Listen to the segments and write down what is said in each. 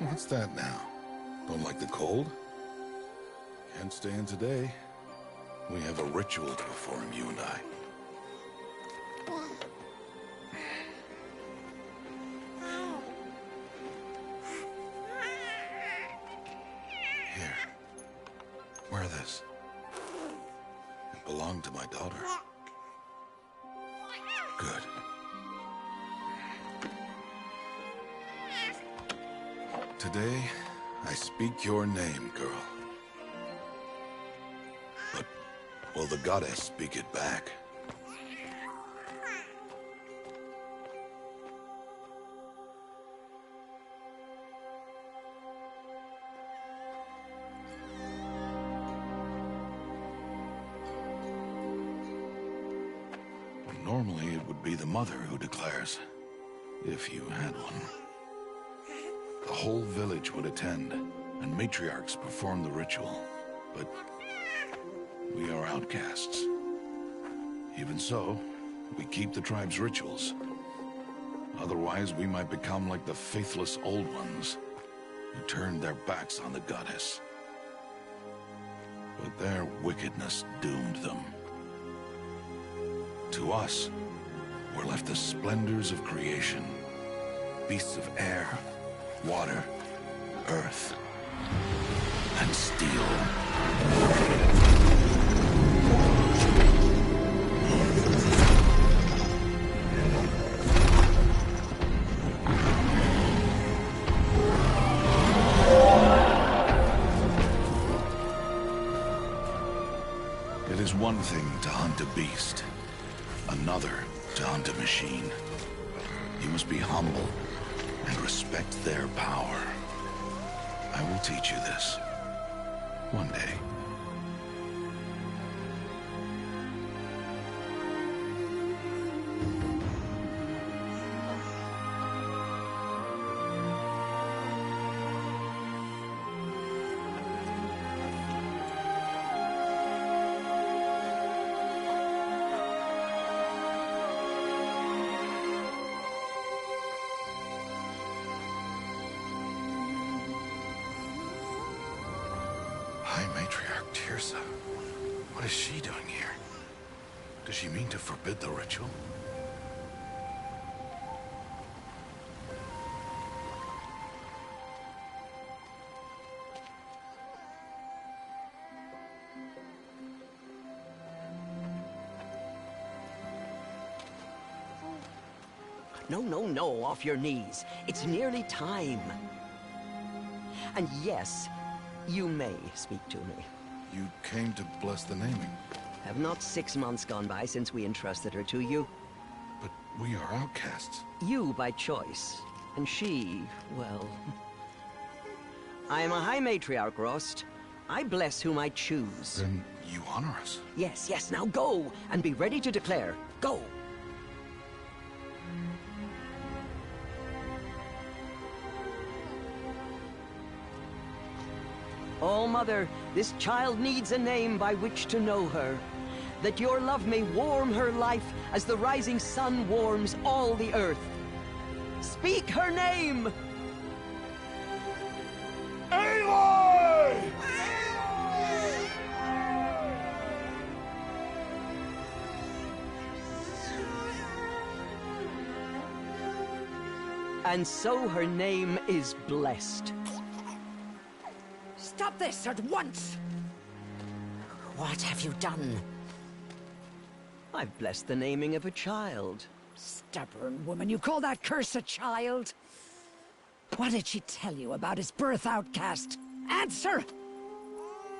What's that now? Don't like the cold? Can't stay in today. We have a ritual to perform, you and I. Here. Wear this. It belonged to my daughter. Good. Today, I speak your name, girl. But will the goddess speak it back? Normally, it would be the mother who declares, if you had one. The whole village would attend, and matriarchs perform the ritual. But we are outcasts. Even so, we keep the tribe's rituals. Otherwise, we might become like the faithless old ones, who turned their backs on the goddess. But their wickedness doomed them. To us, were left the splendors of creation, beasts of air, water, earth, and steel. It is one thing to hunt a beast, another to hunt a machine. You must be humble and respect their power. I will teach you this. One day. High Matriarch Tirsa. What is she doing here? Does she mean to forbid the ritual? No, off your knees. It's nearly time. And yes, you may speak to me. You came to bless the naming. Have not 6 months gone by since we entrusted her to you? But we are outcasts. You by choice, and she, well... I am a High Matriarch, Rost. I bless whom I choose. Then you honor us. Yes, now go, and be ready to declare. Go! Oh, Mother, this child needs a name by which to know her. That your love may warm her life as the rising sun warms all the earth. Speak her name! Aloy! And so her name is blessed. Stop this at once! What have you done? I've blessed the naming of a child. Stubborn woman, you call that curse a child? What did she tell you about his birth, outcast? Answer!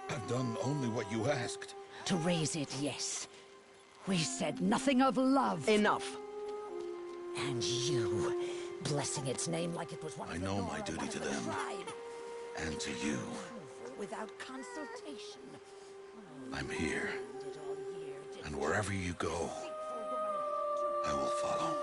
I've done only what you asked. To raise it, yes. We said nothing of love. Enough. And you, blessing its name like it was one I of the know Nora, my duty one to of the them. tribe. And to you. Without consultation. I'm here. And wherever you go, I will follow.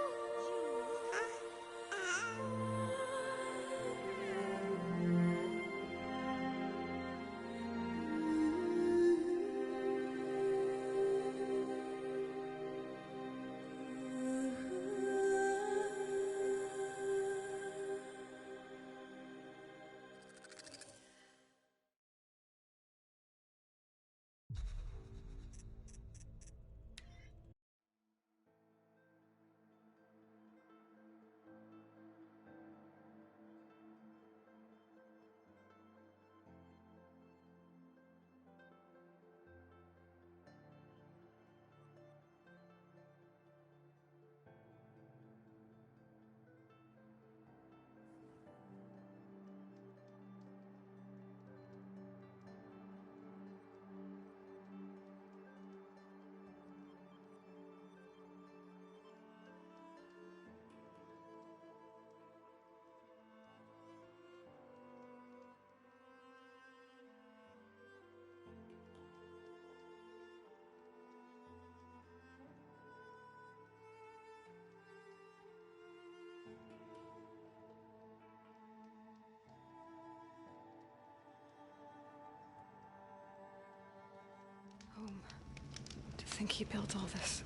think he built all this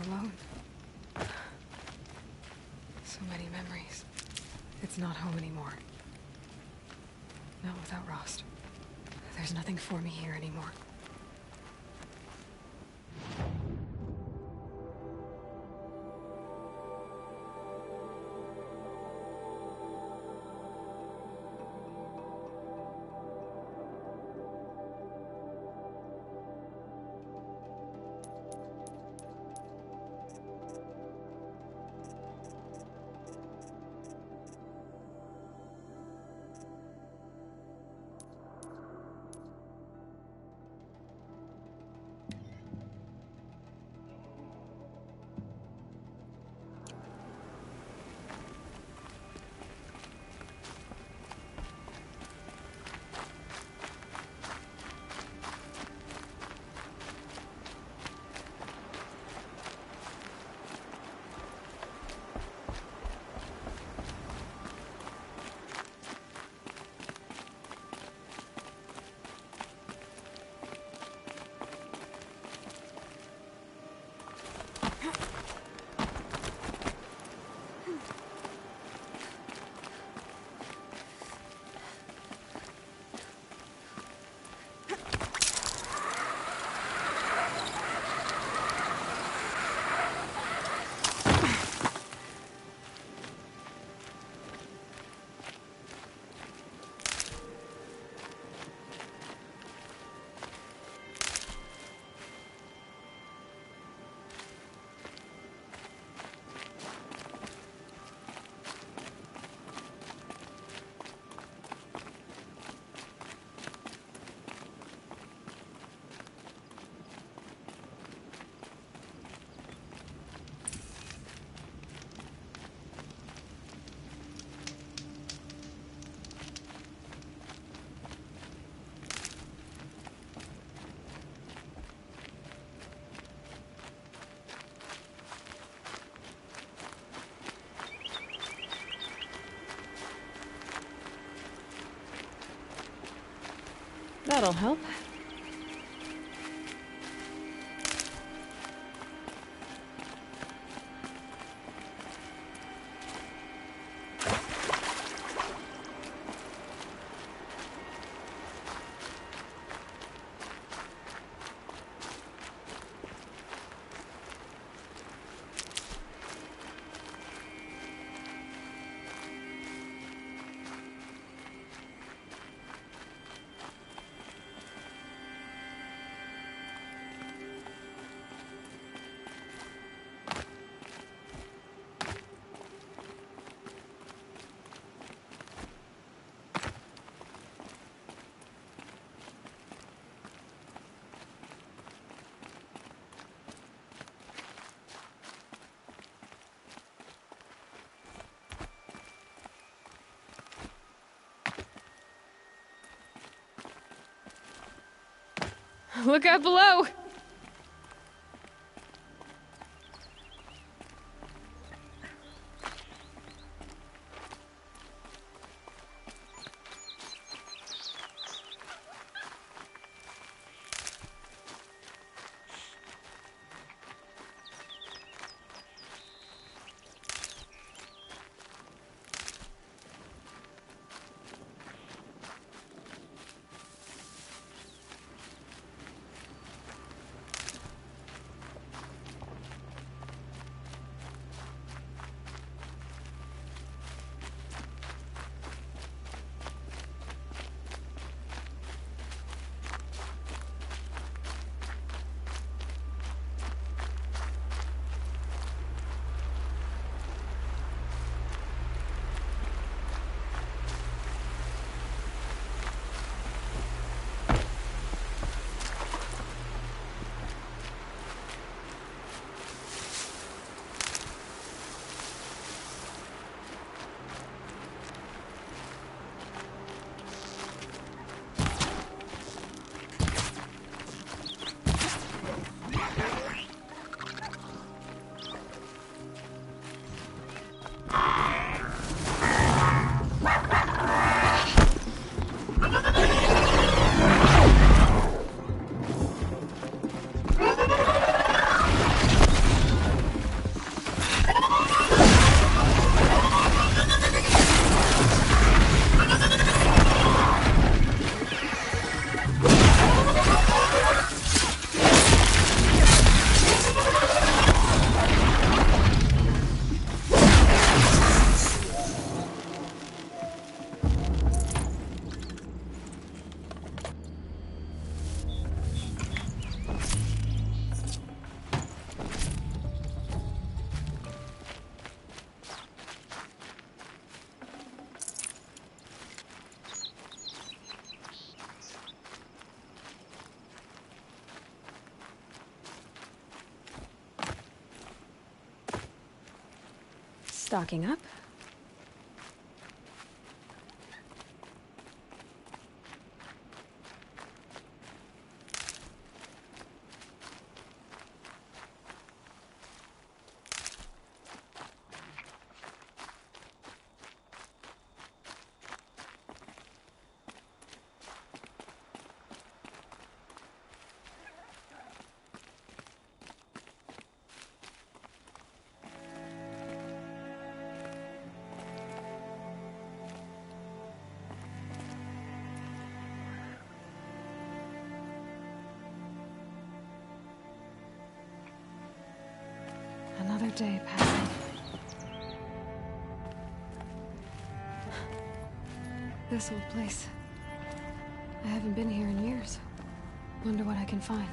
alone. So many memories. It's not home anymore. Not without Rost. There's nothing for me here anymore. That'll help. Look out below! Stocking up. Another day passing. This old place. I haven't been here in years. Wonder what I can find.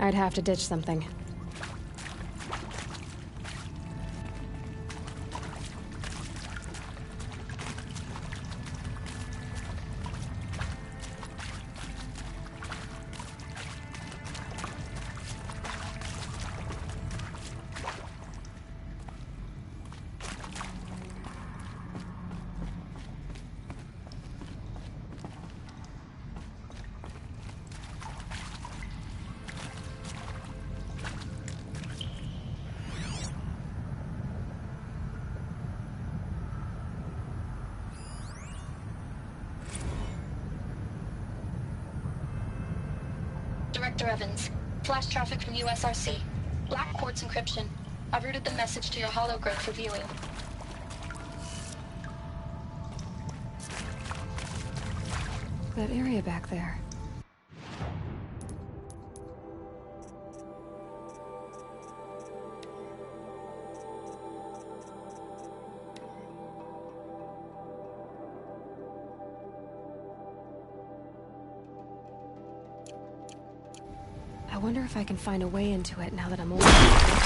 I'd have to ditch something. Director Evans. Flash traffic from USRC. Black Quartz encryption. I've routed the message to your hologrid for viewing. That area back there. I wonder if I can find a way into it now that I'm older.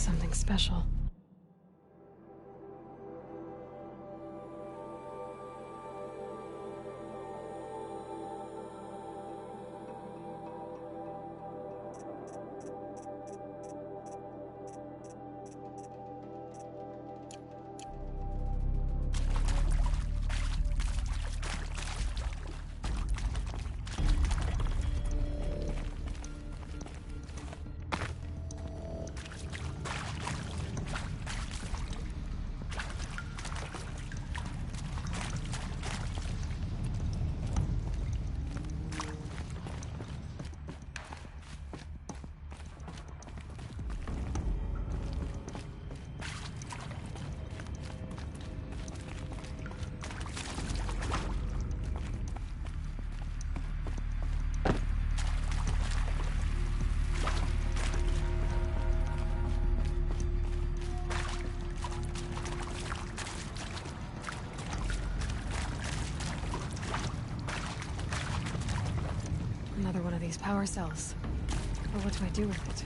something special. Another one of these power cells. But what do I do with it?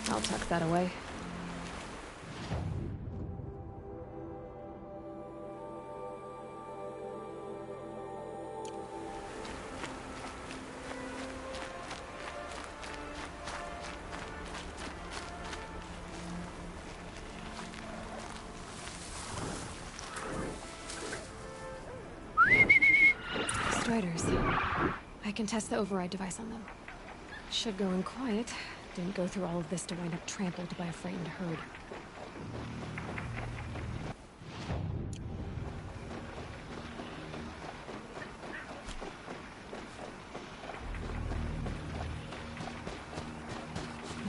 I'll tuck that away. Striders. I can test the override device on them. Should go in quiet. Didn't go through all of this to wind up trampled by a frightened herd.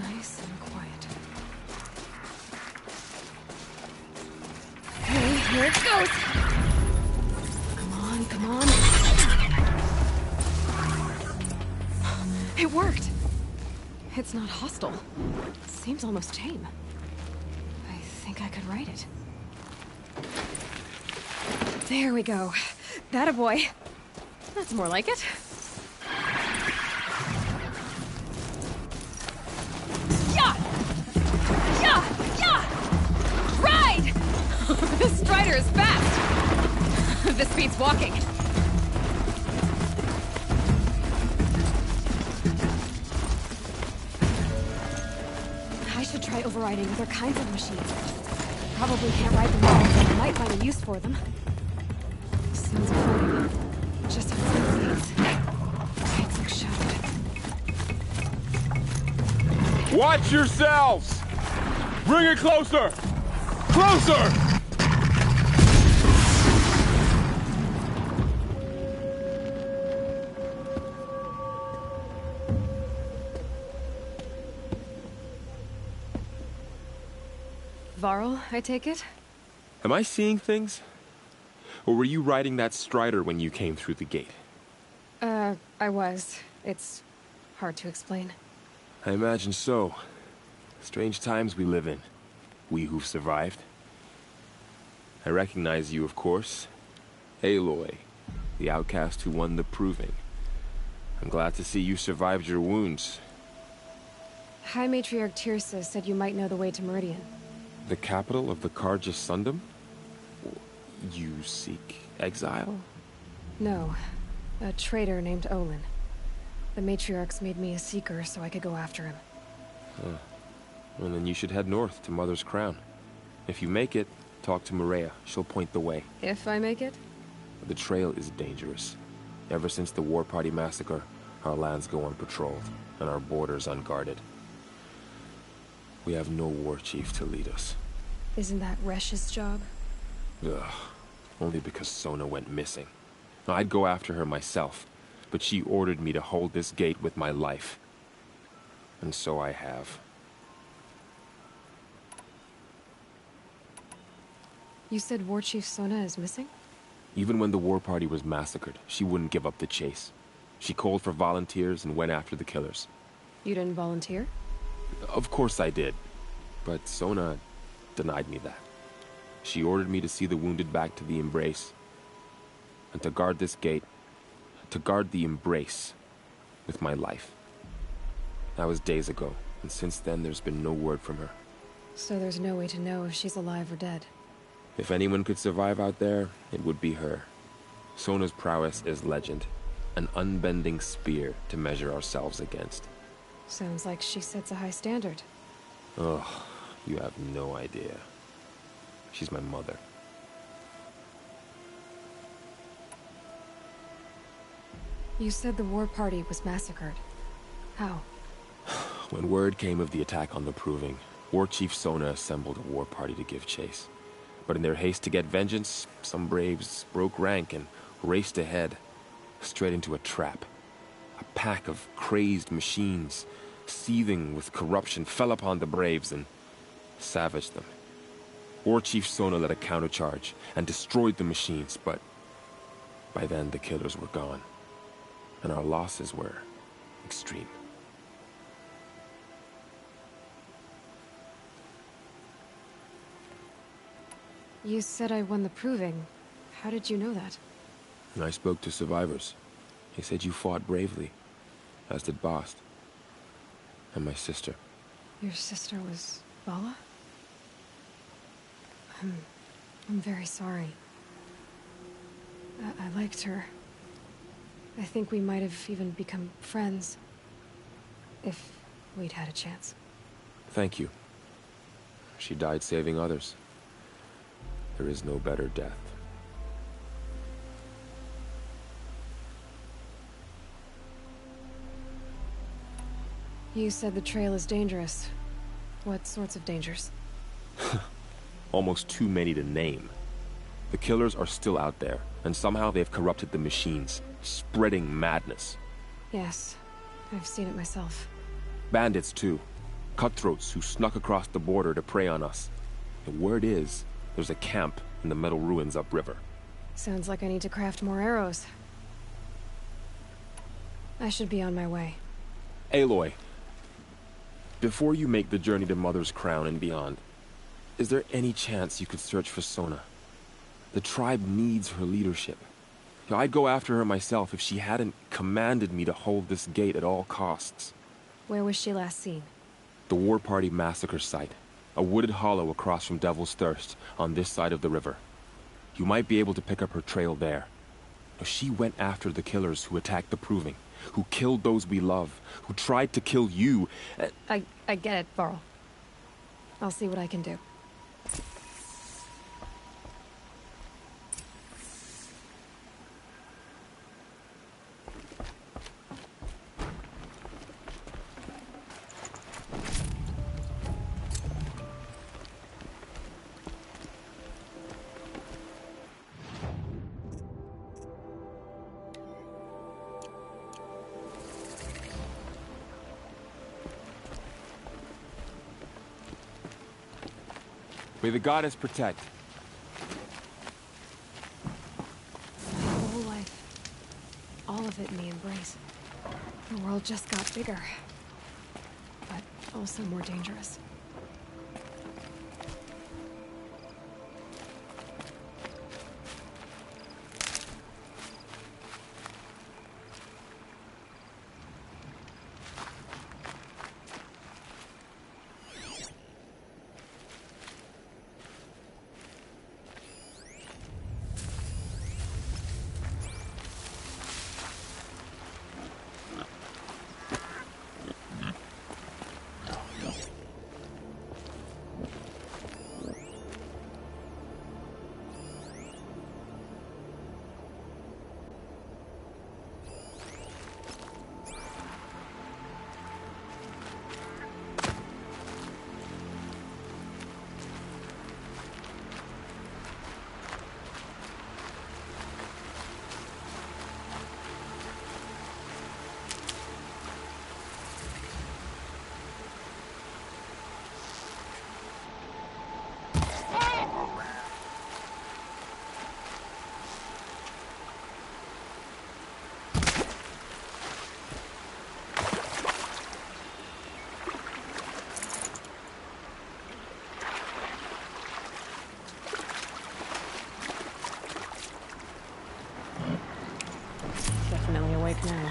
Nice and quiet. Okay, here it goes! Come on, come on. It worked! It's not hostile. Seems almost tame. I think I could ride it. There we go. That a boy. That's more like it. Yeah! Yeah! Yeah! Ride! This Strider is fast! This beats walking. Try overriding other kinds of machines. Probably can't ride them all, but I might find a use for them. Sounds exciting. Just outside the gates. Gates look shuttered. Watch yourselves! Bring it closer! Closer! Varl, I take it? Am I seeing things? Or were you riding that Strider when you came through the gate? I was. It's hard to explain. I imagine so. Strange times we live in. We who've survived. I recognize you, of course. Aloy, the outcast who won the proving. I'm glad to see you survived your wounds. High Matriarch Tirsa said you might know the way to Meridian. The capital of the Carja Sundom? You seek exile? No. A traitor named Olin. The Matriarchs made me a seeker so I could go after him. Well, then you should head north to Mother's Crown. If you make it, talk to Maria. She'll point the way. If I make it? The trail is dangerous. Ever since the War Party massacre, our lands go unpatrolled, and our borders unguarded. We have no war chief to lead us. Isn't that Resh's job? Ugh. Only because Sona went missing. I'd go after her myself, but she ordered me to hold this gate with my life. And so I have. You said War Chief Sona is missing? Even when the War Party was massacred, she wouldn't give up the chase. She called for volunteers and went after the killers. You didn't volunteer? Of course I did, but Sona denied me that. She ordered me to see the wounded back to the Embrace, and to guard this gate, to guard the Embrace with my life. That was days ago, and since then there's been no word from her. So there's no way to know if she's alive or dead. If anyone could survive out there, it would be her. Sona's prowess is legend, an unbending spear to measure ourselves against. Sounds like she sets a high standard. Ugh, you have no idea. She's my mother. You said the War Party was massacred. How? When word came of the attack on the Proving, War Chief Sona assembled a war party to give chase. But in their haste to get vengeance, some braves broke rank and raced ahead, straight into a trap. A pack of crazed machines, seething with corruption, fell upon the braves and savaged them. War Chief Sona led a countercharge and destroyed the machines, but by then the killers were gone, and our losses were extreme. You said I won the Proving. How did you know that? I spoke to survivors. They said you fought bravely, as did Bast. And my sister. Your sister was Vala? I'm very sorry. I liked her. I think we might have even become friends. If we'd had a chance. Thank you. She died saving others. There is no better death. You said the trail is dangerous. What sorts of dangers? Almost too many to name. The killers are still out there, and somehow they've corrupted the machines, spreading madness. Yes, I've seen it myself. Bandits, too. Cutthroats who snuck across the border to prey on us. The word is, there's a camp in the metal ruins upriver. Sounds like I need to craft more arrows. I should be on my way. Aloy, before you make the journey to Mother's Crown and beyond, is there any chance you could search for Sona? The tribe needs her leadership. I'd go after her myself if she hadn't commanded me to hold this gate at all costs. Where was she last seen? The War Party massacre site. A wooded hollow across from Devil's Thirst, on this side of the river. You might be able to pick up her trail there. She went after the killers who attacked the Proving, who killed those we love, who tried to kill you. I get it, Varl. I'll see what I can do. May the goddess protect. My whole life. All of it in the embrace. The world just got bigger. But also more dangerous. Definitely awake now.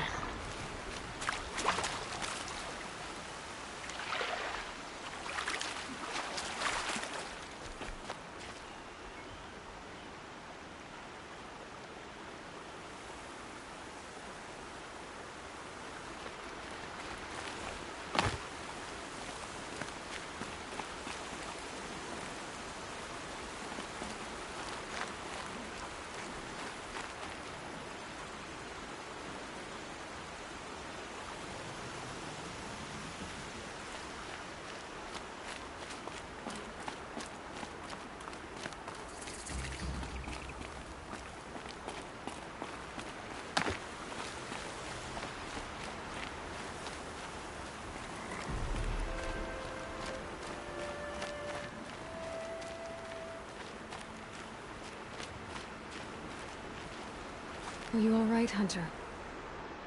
Were you all right, Hunter?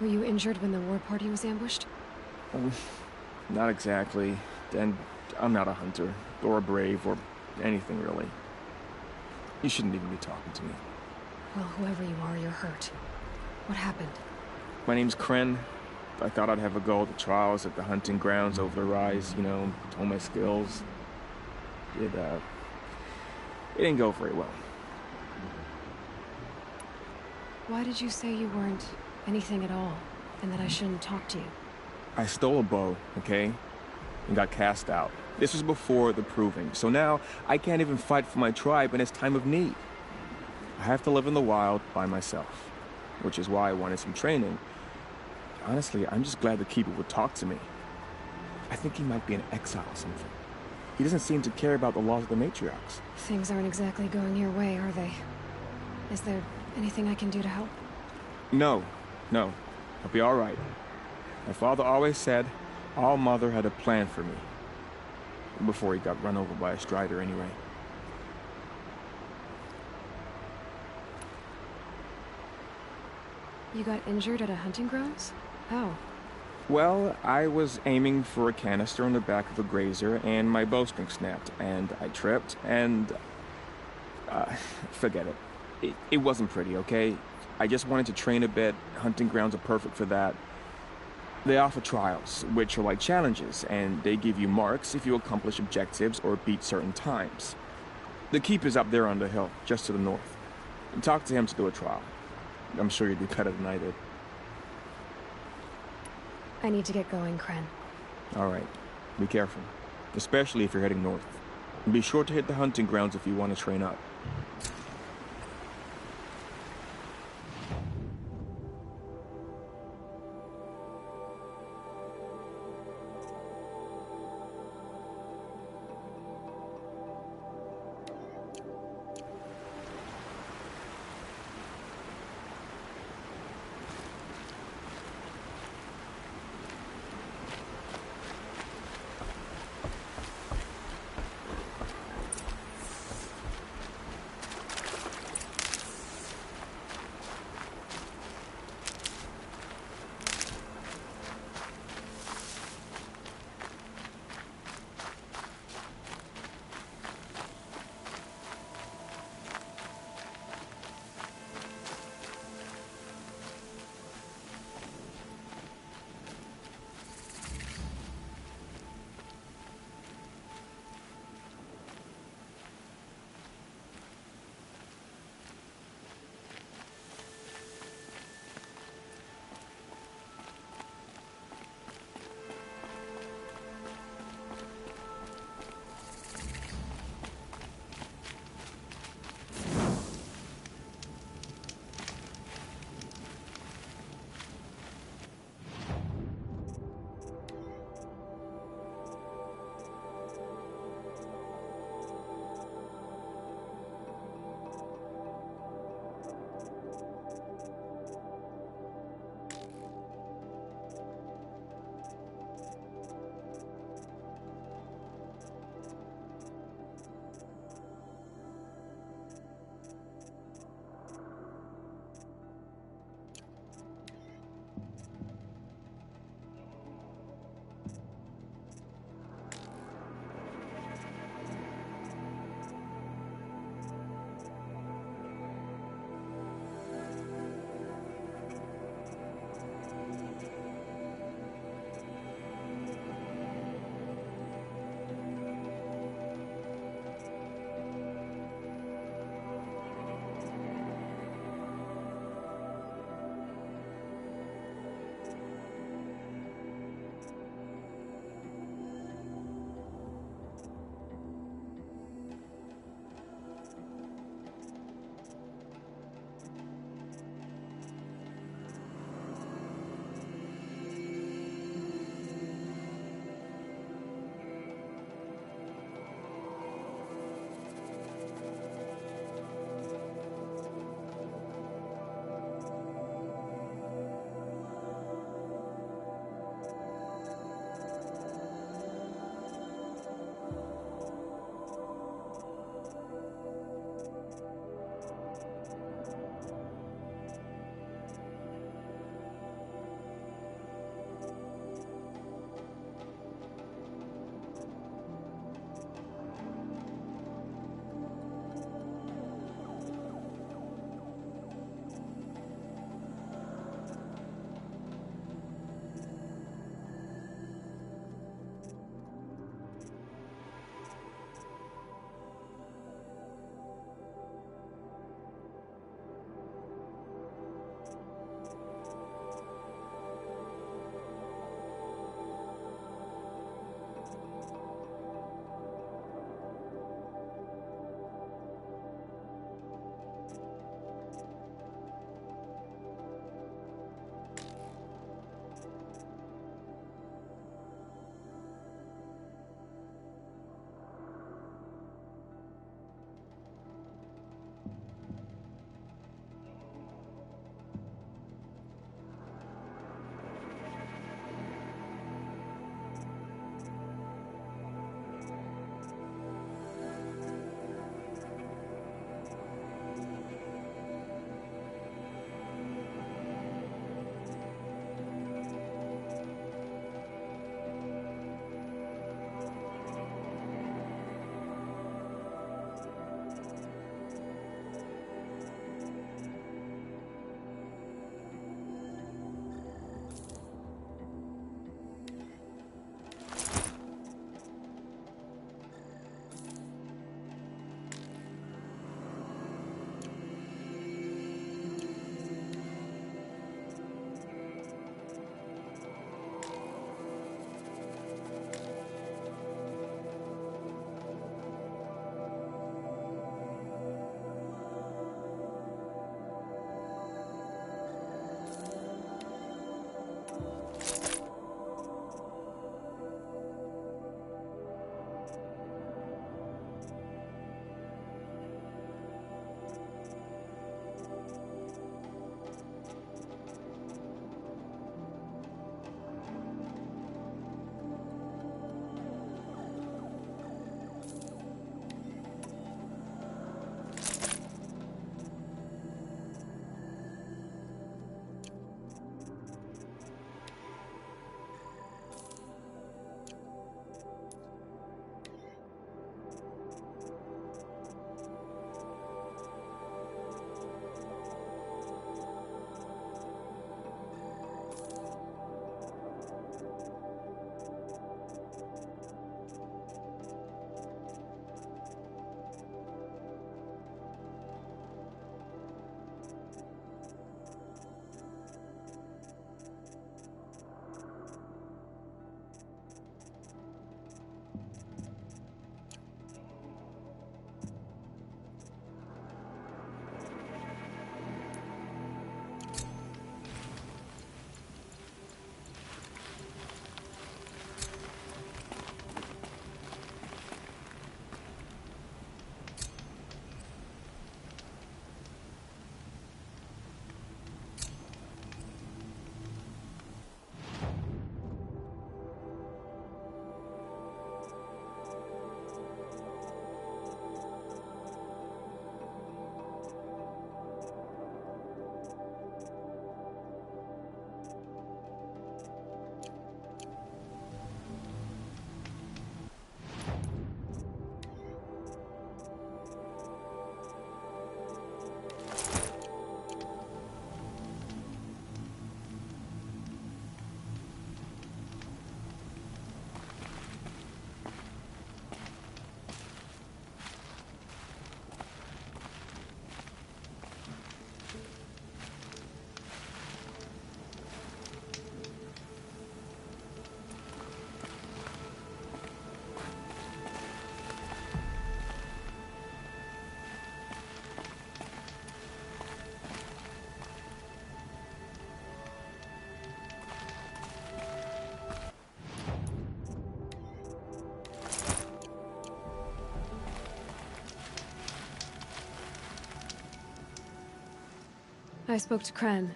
Were you injured when the war party was ambushed? Not exactly. And I'm not a hunter, or a brave, or anything really. You shouldn't even be talking to me. Well, whoever you are, you're hurt. What happened? My name's Kren. I thought I'd have a go at the trials at the hunting grounds over the rise, you know, hone my skills. It didn't go very well. Why did you say you weren't anything at all, and that I shouldn't talk to you? I stole a bow, okay? And got cast out. This was before the proving, so now I can't even fight for my tribe in its time of need. I have to live in the wild by myself, which is why I wanted some training. Honestly, I'm just glad the Keeper would talk to me. I think he might be in exile or something. He doesn't seem to care about the laws of the matriarchs. Things aren't exactly going your way, are they? Is there anything I can do to help? No. I'll be all right. My father always said All Mother had a plan for me. Before he got run over by a strider, anyway. You got injured at a hunting grounds? How? Well, I was aiming for a canister on the back of a grazer, and my bowstring snapped, and I tripped, and... forget it. It wasn't pretty, okay? I just wanted to train a bit. Hunting grounds are perfect for that. They offer trials, which are like challenges, and they give you marks if you accomplish objectives or beat certain times. The Keeper's up there on the hill, just to the north. Talk to him to do a trial. I'm sure you'd be better than I did. I need to get going, Kren. All right. Be careful. Especially if you're heading north. And be sure to hit the hunting grounds if you want to train up. I spoke to Kren.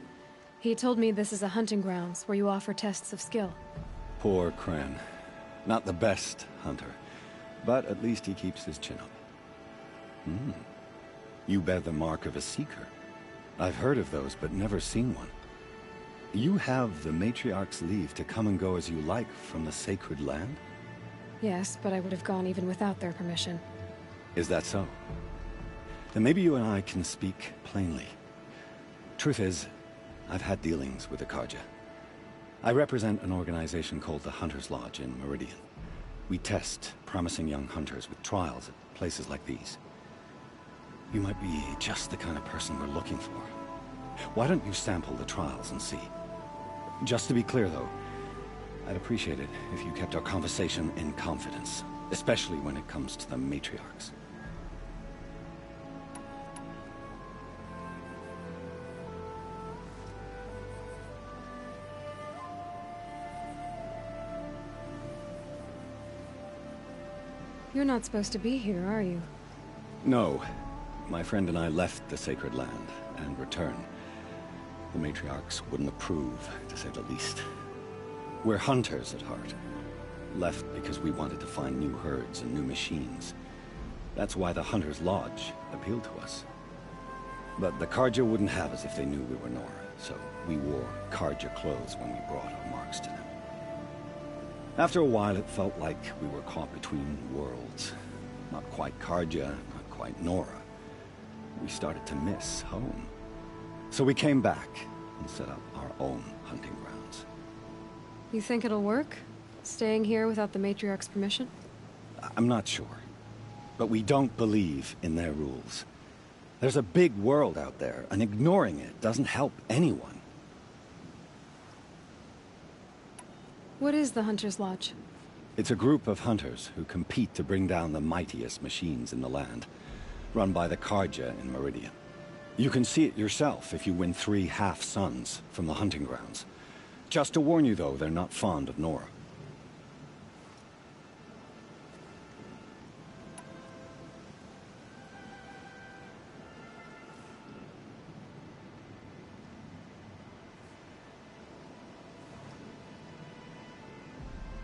He told me this is a hunting grounds where you offer tests of skill. Poor Kren. Not the best hunter, but at least he keeps his chin up. You bear the mark of a seeker. I've heard of those, but never seen one. You have the Matriarch's leave to come and go as you like from the sacred land? Yes, but I would have gone even without their permission. Is that so? Then maybe you and I can speak plainly. Truth is, I've had dealings with the Carja. I represent an organization called the Hunter's Lodge in Meridian. We test promising young hunters with trials at places like these. You might be just the kind of person we're looking for. Why don't you sample the trials and see? Just to be clear, though, I'd appreciate it if you kept our conversation in confidence, especially when it comes to the matriarchs. You're not supposed to be here, are you? No. My friend and I left the sacred land and returned. The matriarchs wouldn't approve, to say the least. We're hunters at heart. Left because we wanted to find new herds and new machines. That's why the Hunter's Lodge appealed to us. But the Carja wouldn't have us if they knew we were Nora, so we wore Carja clothes when we brought our marks to them. After a while, it felt like we were caught between worlds. Not quite Carja, not quite Nora. We started to miss home. So we came back and set up our own hunting grounds. You think it'll work? Staying here without the Matriarch's permission? I'm not sure. But we don't believe in their rules. There's a big world out there, and ignoring it doesn't help anyone. What is the Hunter's Lodge? It's a group of hunters who compete to bring down the mightiest machines in the land, run by the Carja in Meridian. You can see it yourself if you win 3 half-suns from the hunting grounds. Just to warn you, though, they're not fond of Nora.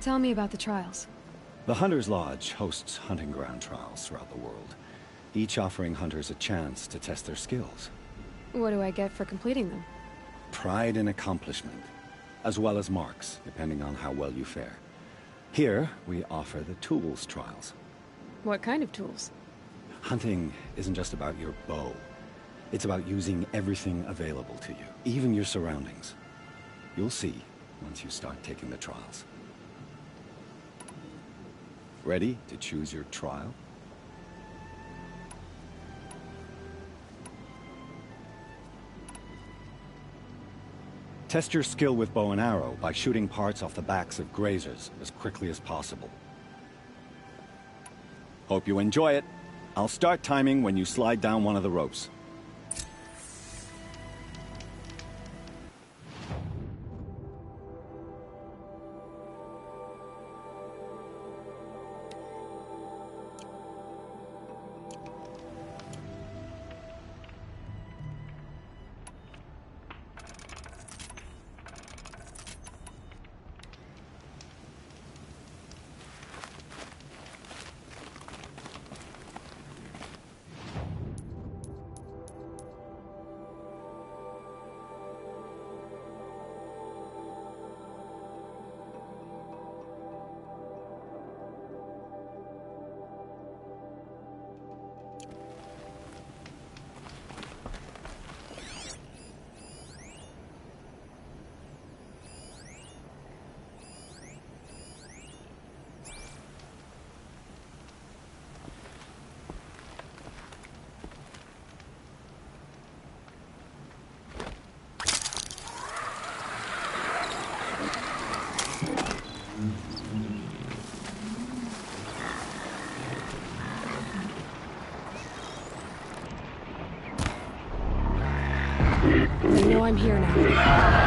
Tell me about the trials. The Hunter's Lodge hosts hunting ground trials throughout the world, each offering hunters a chance to test their skills. What do I get for completing them? Pride in accomplishment, as well as marks, depending on how well you fare. Here, we offer the tools trials. What kind of tools? Hunting isn't just about your bow. It's about using everything available to you, even your surroundings. You'll see once you start taking the trials. Ready to choose your trial? Test your skill with bow and arrow by shooting parts off the backs of grazers as quickly as possible. Hope you enjoy it. I'll start timing when you slide down one of the ropes. You know I'm here now.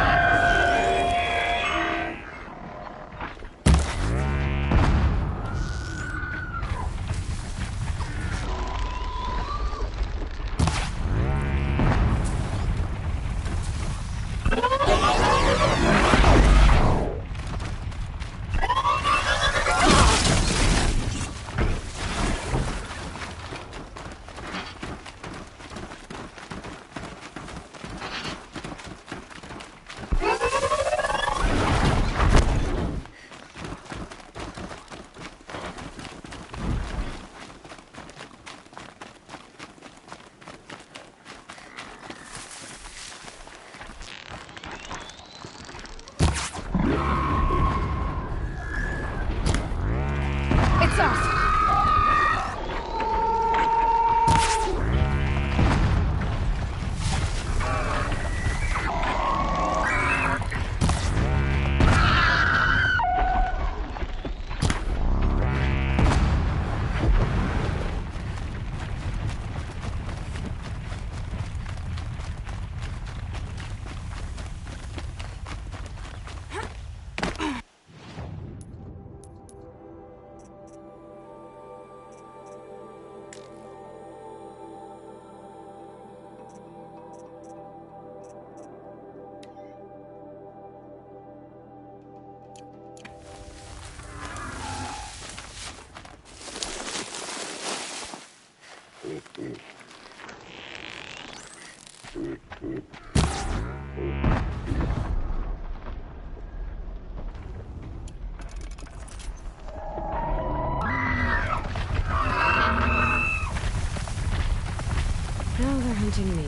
Now they're hunting me.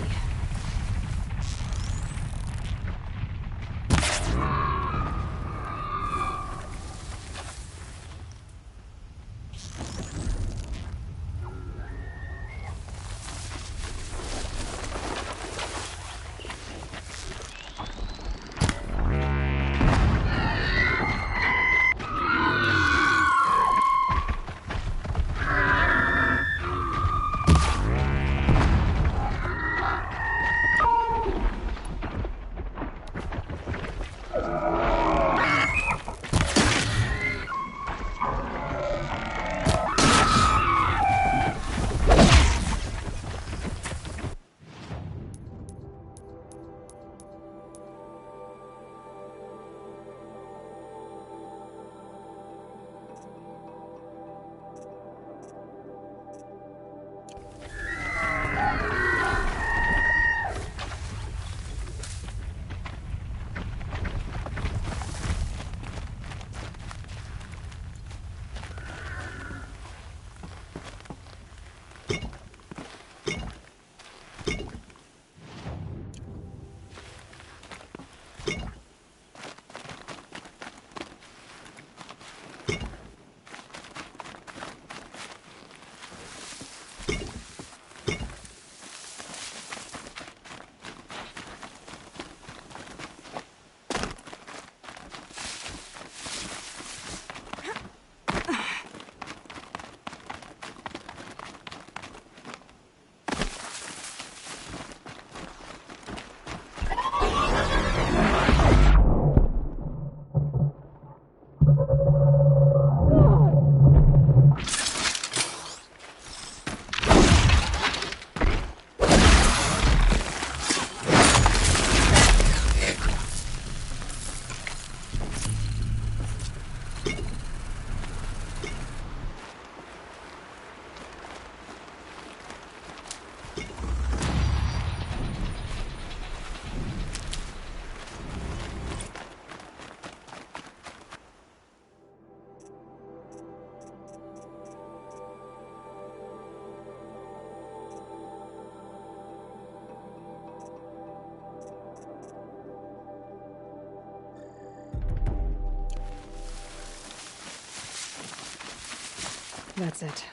That's it.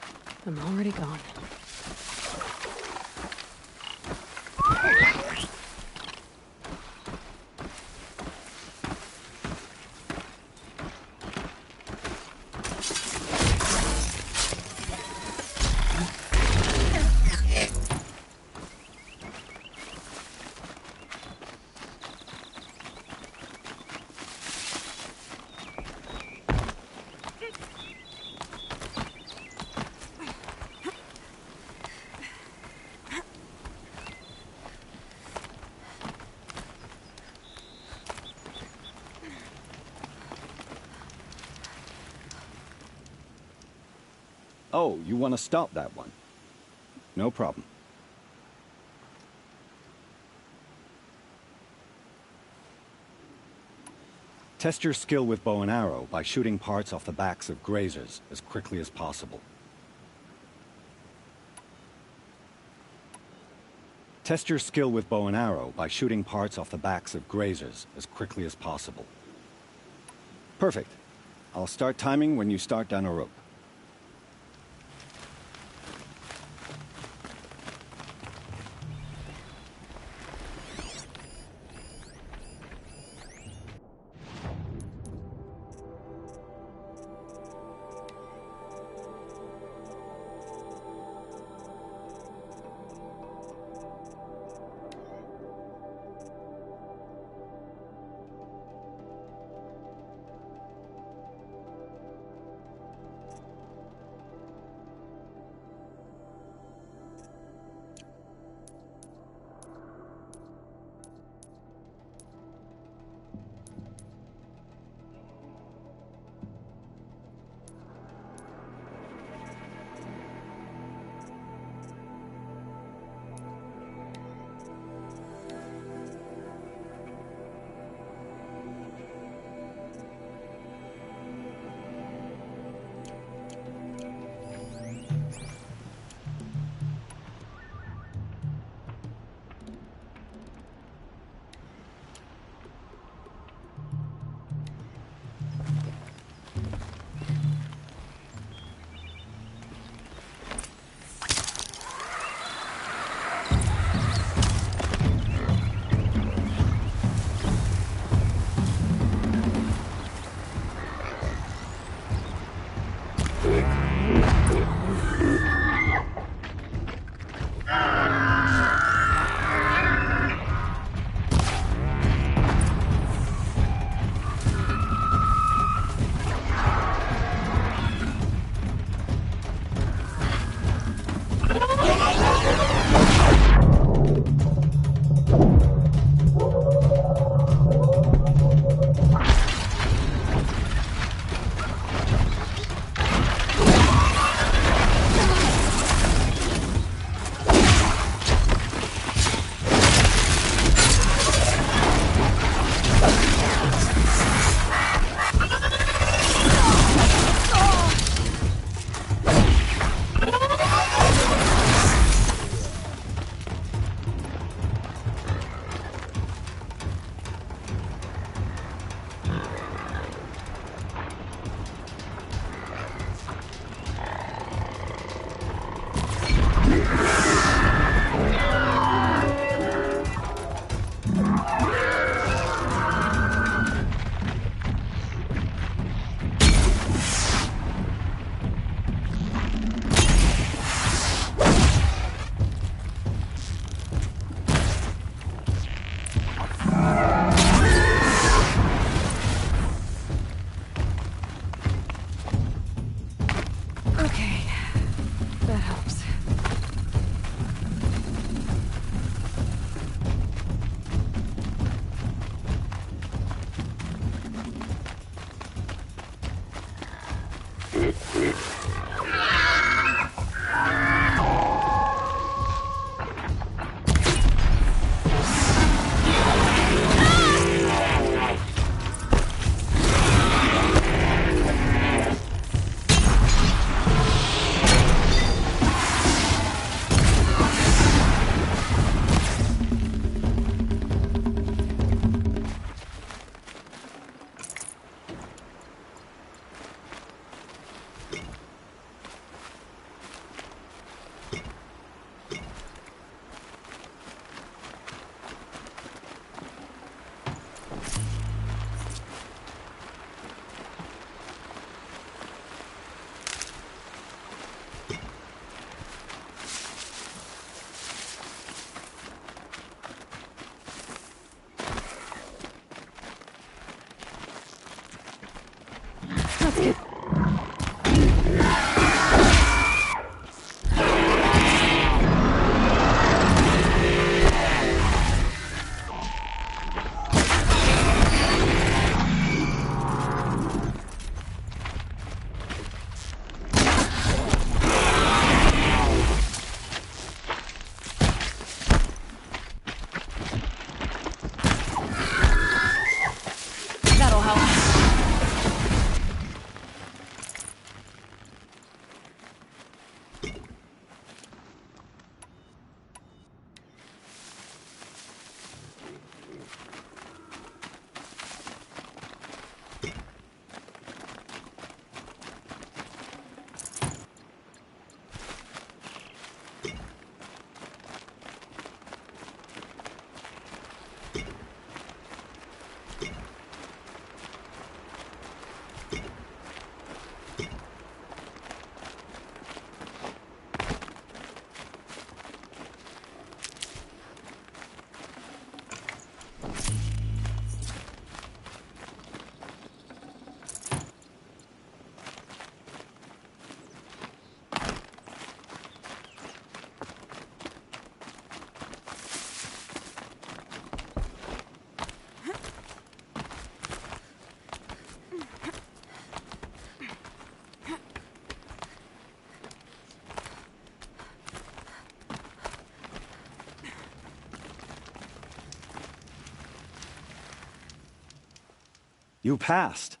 I'm already gone. Oh, you want to stop that one? No problem. Test your skill with bow and arrow by shooting parts off the backs of grazers as quickly as possible. Test your skill with bow and arrow by shooting parts off the backs of grazers as quickly as possible. Perfect. I'll start timing when you start down a rope. Okay, that helps. Let's get... That'll help. You passed.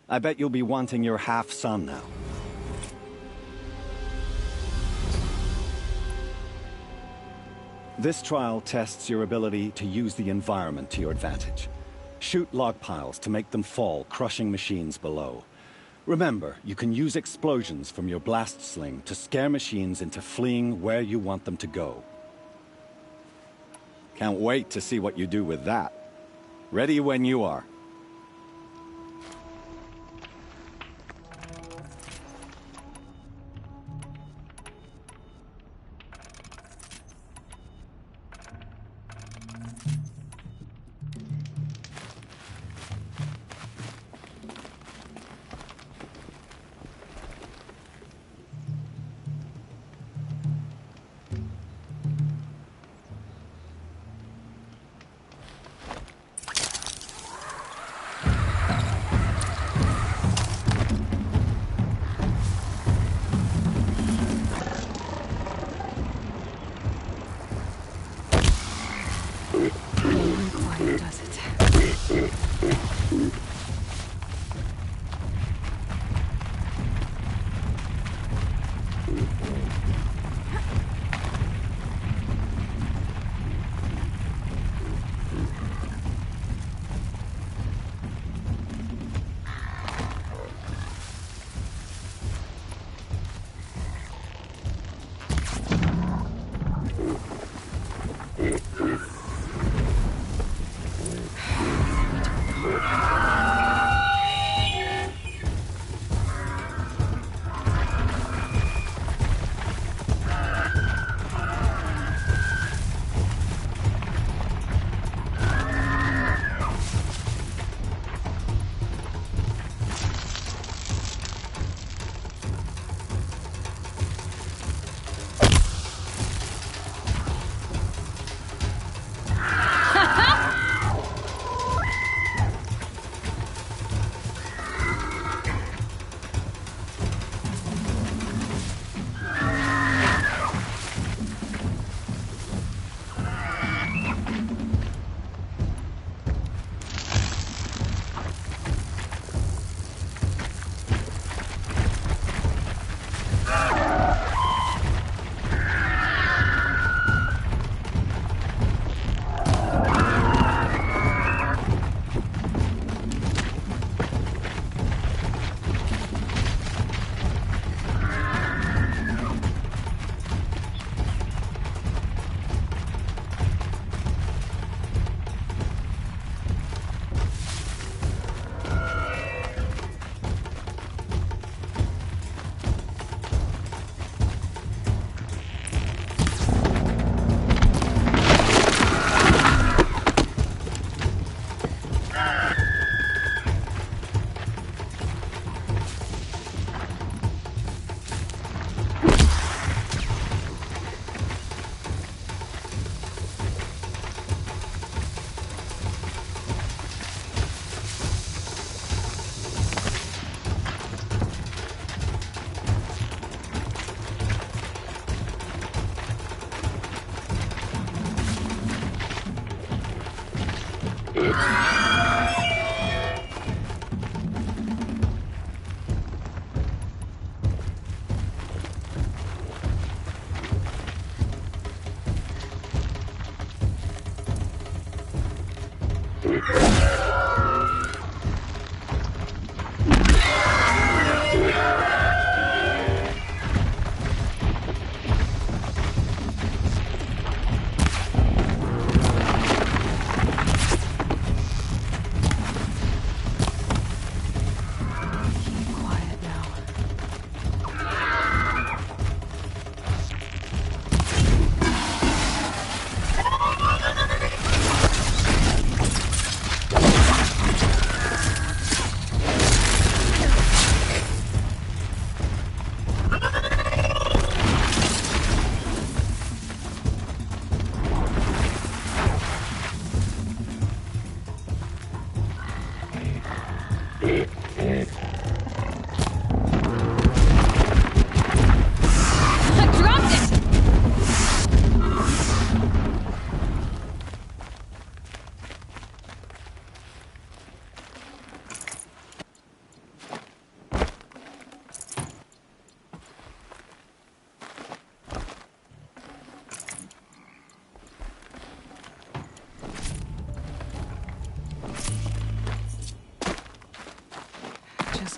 I bet you'll be wanting your half-son now. This trial tests your ability to use the environment to your advantage. Shoot log piles to make them fall, crushing machines below. Remember, you can use explosions from your blast sling to scare machines into fleeing where you want them to go. Can't wait to see what you do with that. Ready when you are.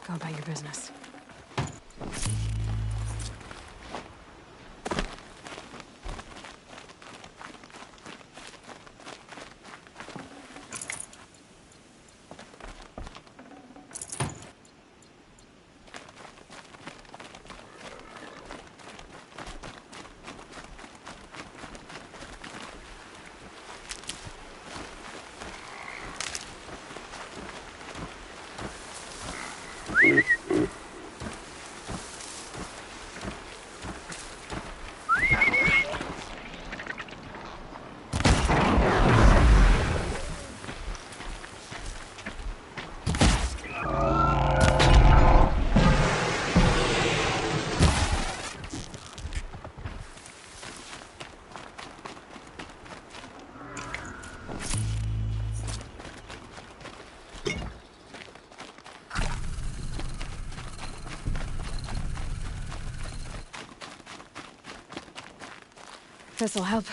Go about your business. This'll help.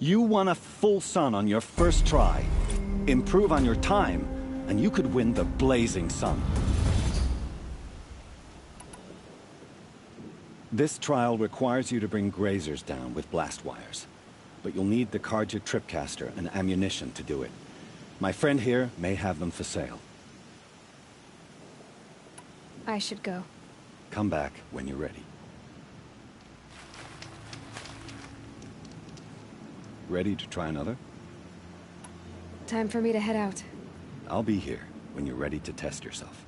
You won a full sun on your first try. Improve on your time, and you could win the Blazing Sun. This trial requires you to bring grazers down with blast wires. But you'll need the Carja tripcaster and ammunition to do it. My friend here may have them for sale. I should go. Come back when you're ready. Ready to try another? Time for me to head out. I'll be here when you're ready to test yourself.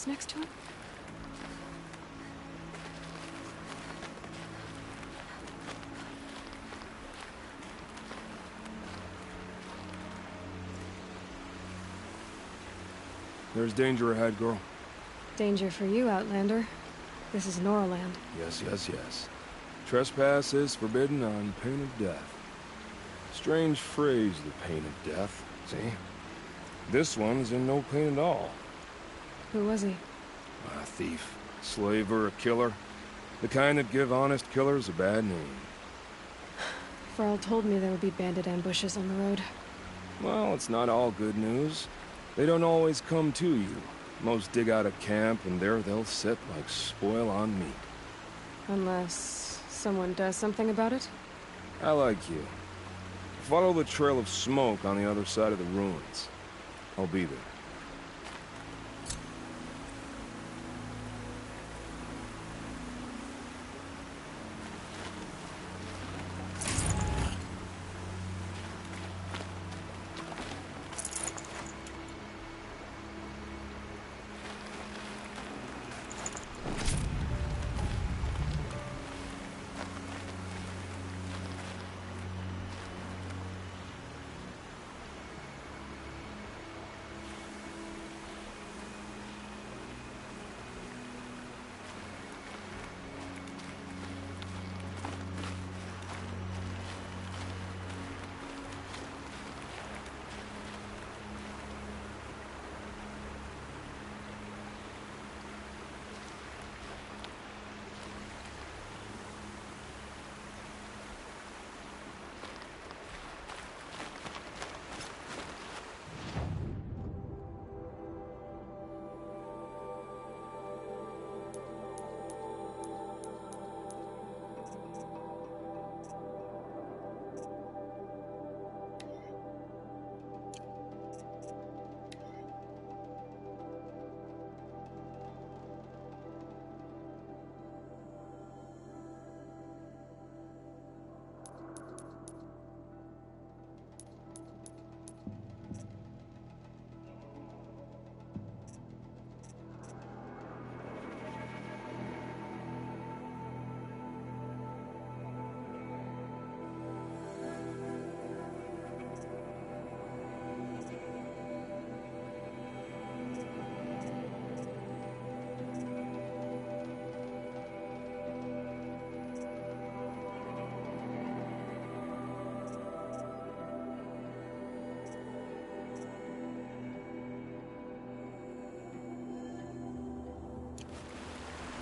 corpse next to him? There's danger ahead, girl. Danger for you, Outlander. This is Norland. Yes, yes, yes. Trespass is forbidden on pain of death. Strange phrase, the pain of death, see? This one's in no pain at all. Who was he? A thief, slaver, a killer. The kind that give honest killers a bad name. Farrell told me there would be bandit ambushes on the road. Well, it's not all good news. They don't always come to you. Most dig out a camp, and there they'll sit like spoil on meat. Unless someone does something about it? I like you. Follow the trail of smoke on the other side of the ruins. I'll be there.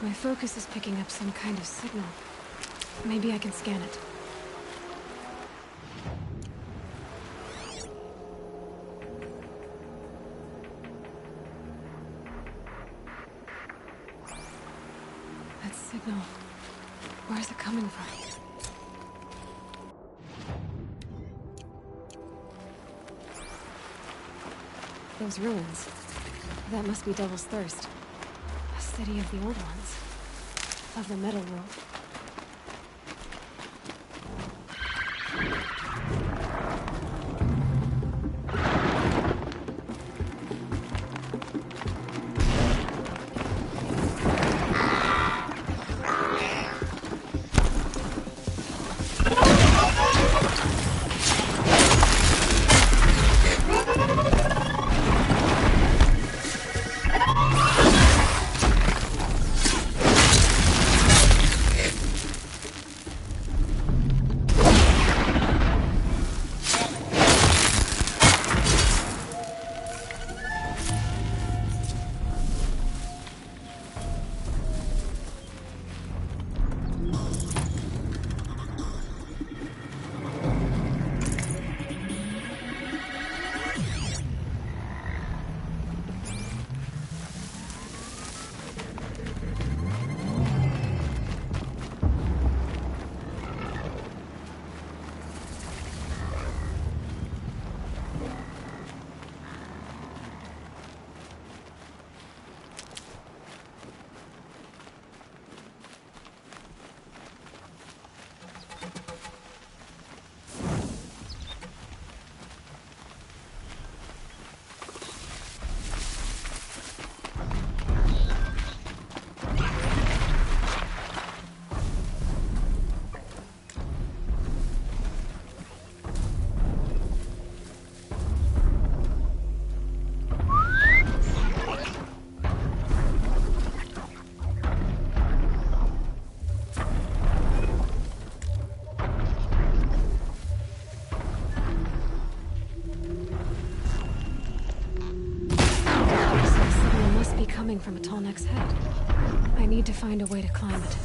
My focus is picking up some kind of signal. Maybe I can scan it. That signal... where's it coming from? Those ruins. That must be Devil's Thirst. A city of the old ones. Of the metal world. hanging from a tall neck's head. I need to find a way to climb it.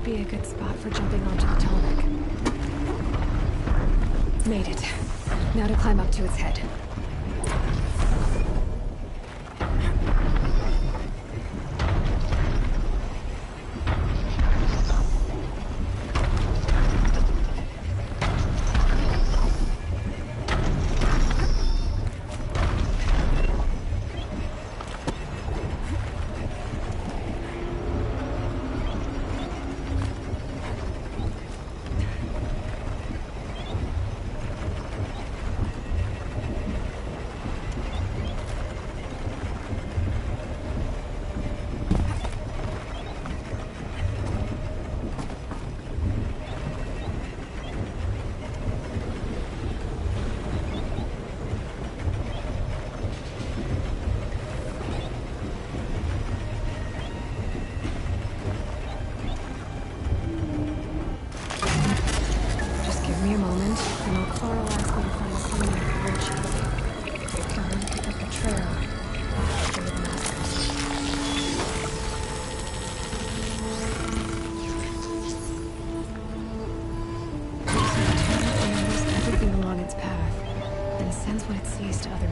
Be a good spot for jumping onto the tonic. Made it. Now to climb up to its head.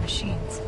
Machines.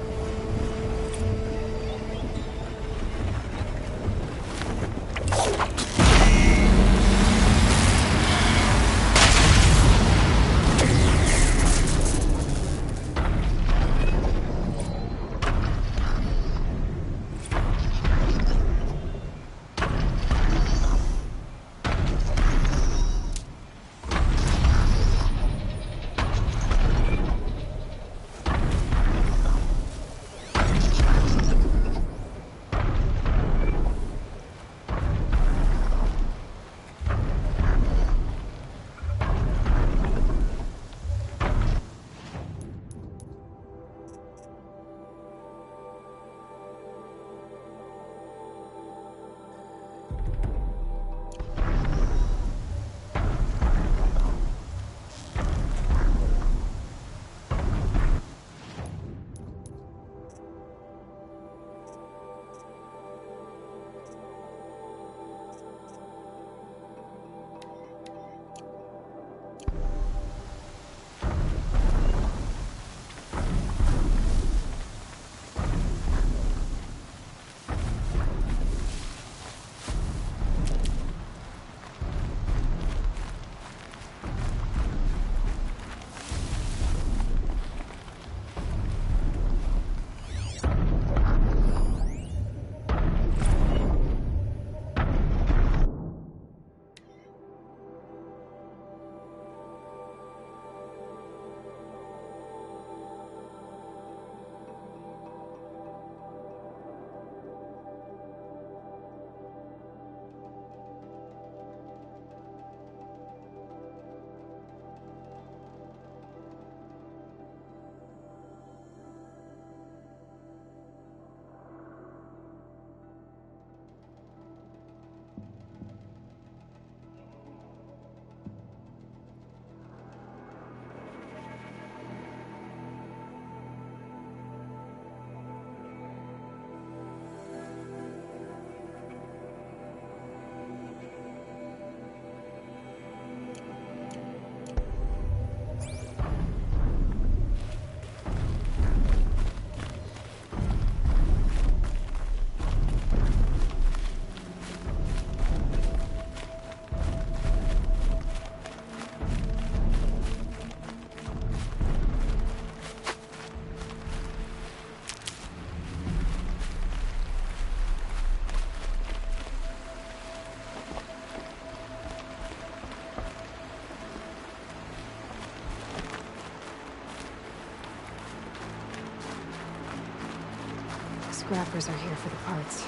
scrappers are here for the parts.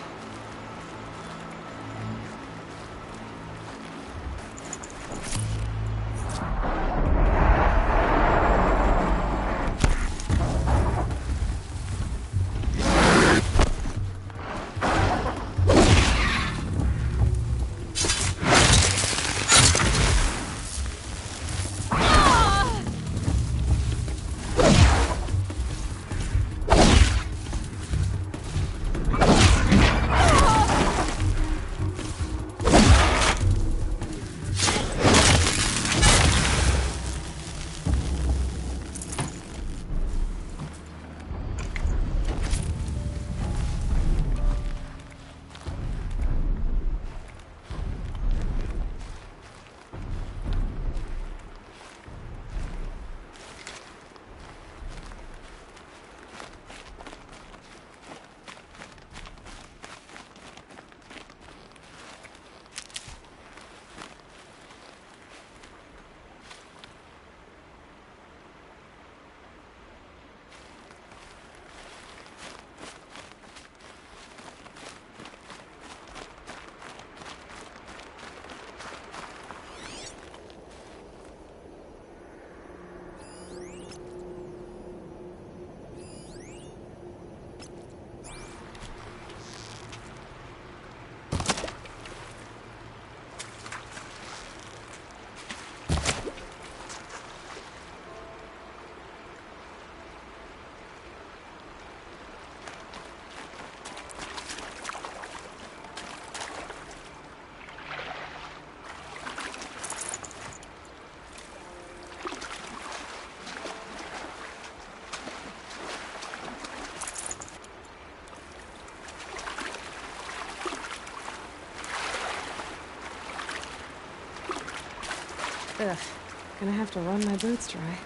Ugh, gonna have to run my boots dry.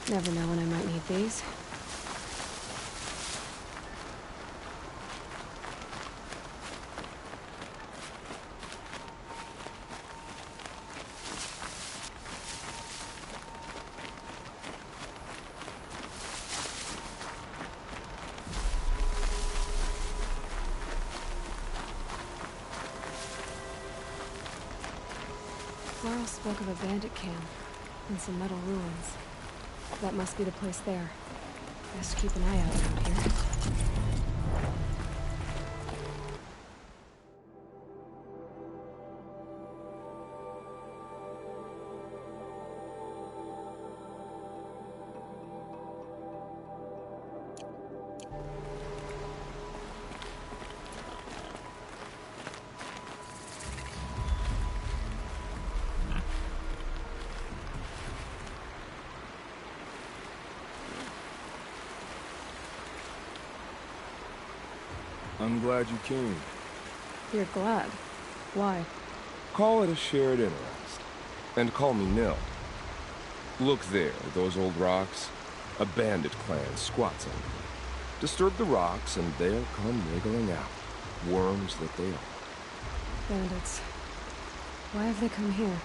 Never know when I might need these. Laurel spoke of a bandit camp and some metal ruins. That must be the place there. Best keep an eye out around here. I'm glad you came. You're glad? Why? Call it a shared interest. And call me Nil. Look there, those old rocks. A bandit clan squats on them. Disturb the rocks and they'll come wriggling out. Worms that they are. Bandits. Why have they come here?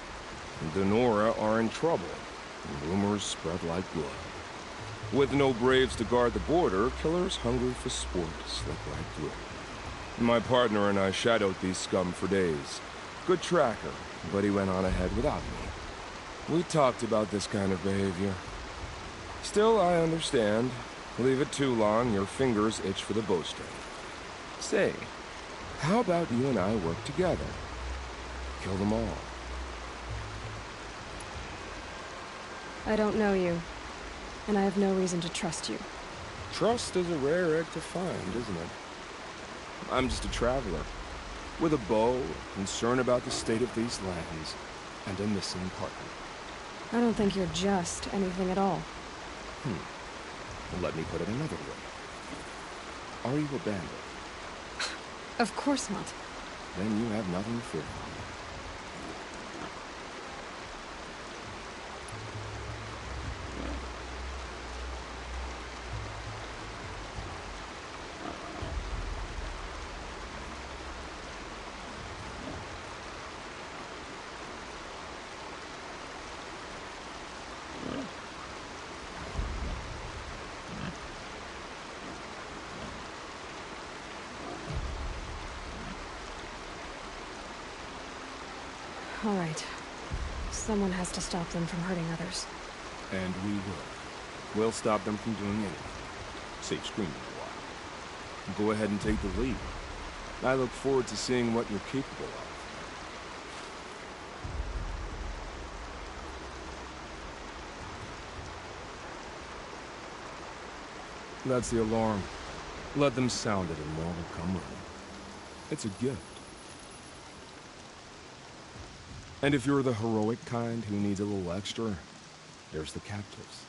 The Nora are in trouble. Rumors spread like blood. With no braves to guard the border, killers hungry for sport slip right through. My partner and I shadowed these scum for days. Good tracker, but he went on ahead without me. We talked about this kind of behavior. Still, I understand. Leave it too long, your fingers itch for the bowstring. Say, how about you and I work together? Kill them all. I don't know you, and I have no reason to trust you. Trust is a rare egg to find, isn't it? I'm just a traveler, with a bow, concern about the state of these lands, and a missing partner. I don't think you're just anything at all. Well, let me put it another way. Are you a bandit? Of course not. Then you have nothing to fear from me. All right. Someone has to stop them from hurting others. And we will. We'll stop them from doing anything. Save screaming a while. Go ahead and take the lead. I look forward to seeing what you're capable of. That's the alarm. Let them sound it and more will come running. It's a gift. And if you're the heroic kind who needs a little extra, there's the captives.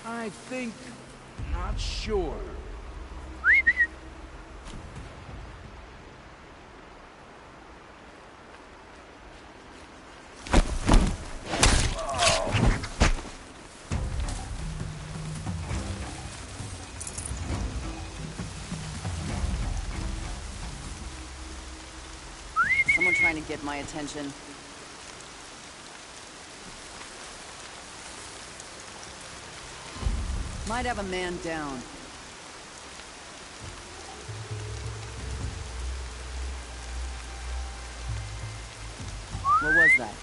I think... not sure. Someone trying to get my attention. Might have a man down. What was that?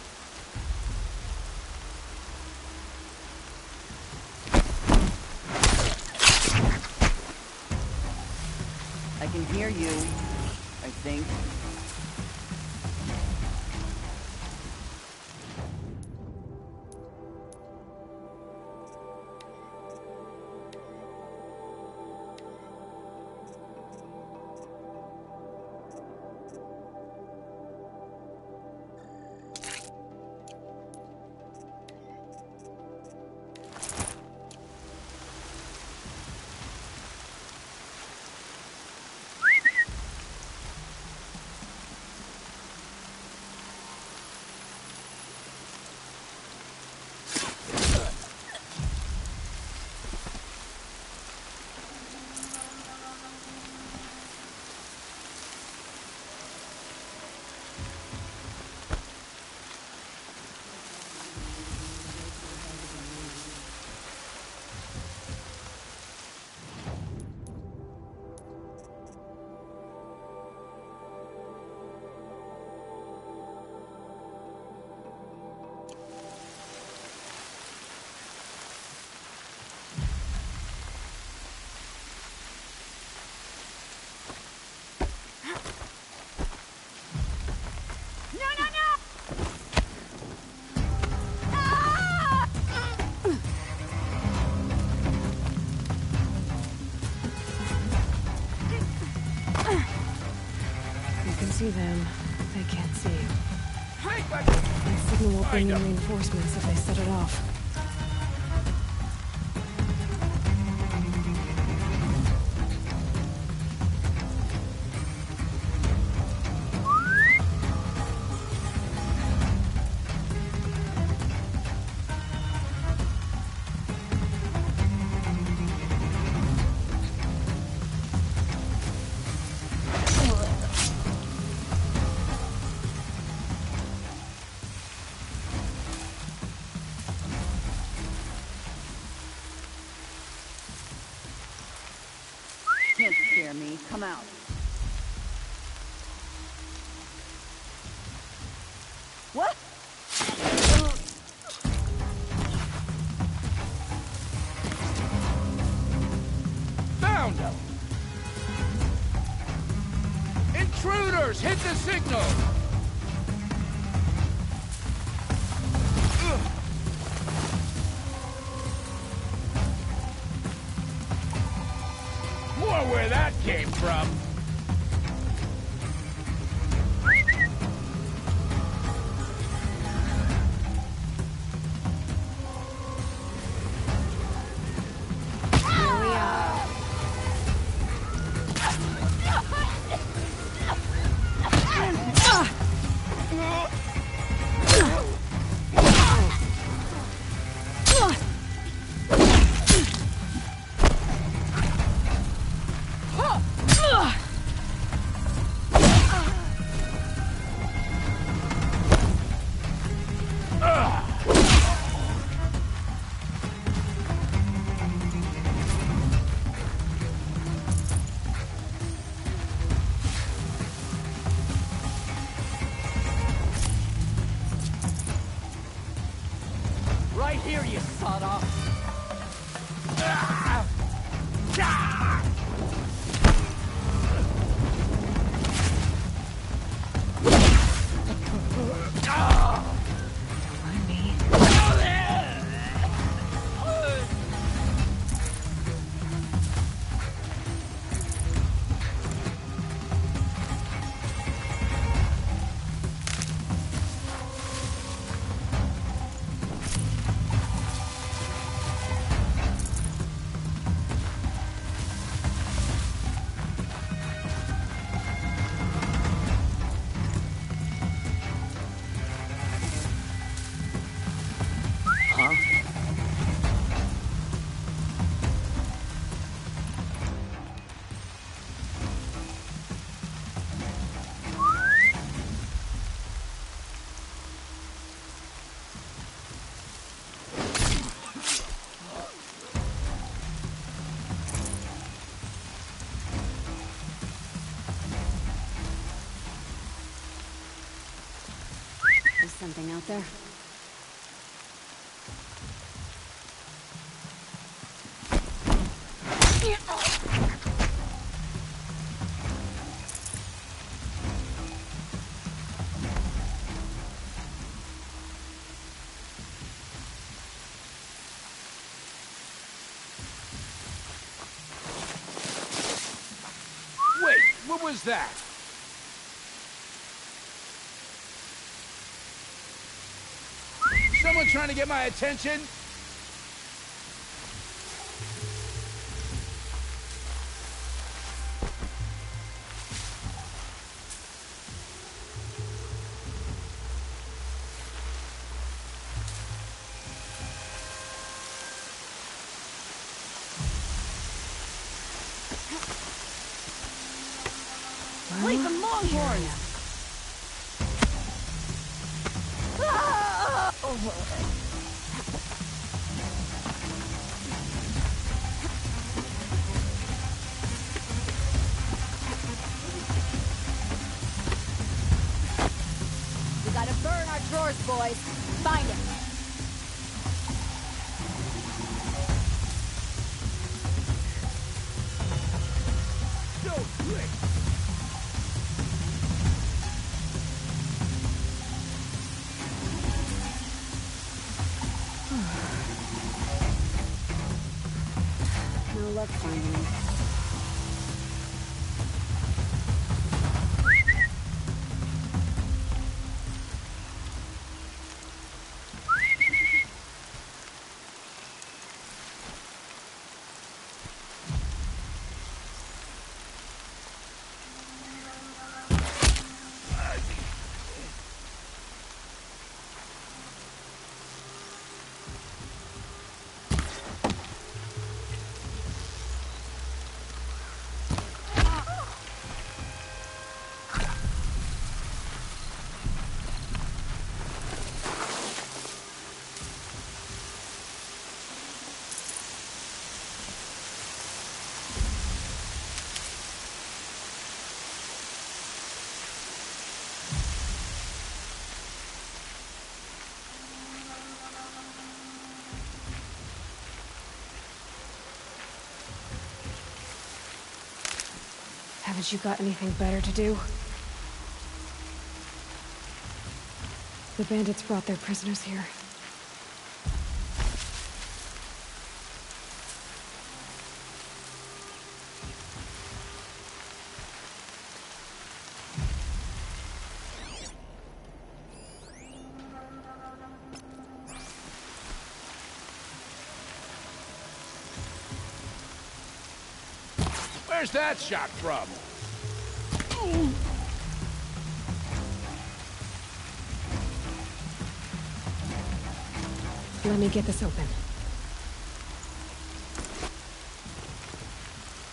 I can hear you, I think. You can see them. They can't see you. My signal will bring in reinforcements if they set it off. Can't scare me. Come out. What? Found them! Intruders! Hit the signal! More where that came from. Right here, you sawed off. Is something out there? Wait, what was that? Someone trying to get my attention? Wait, the Longhorns! We gotta burn our drawers, boys. Find it. So quick! No luck finding it. Haven't you got anything better to do? The bandits brought their prisoners here. Where's that shot from? Let me get this open.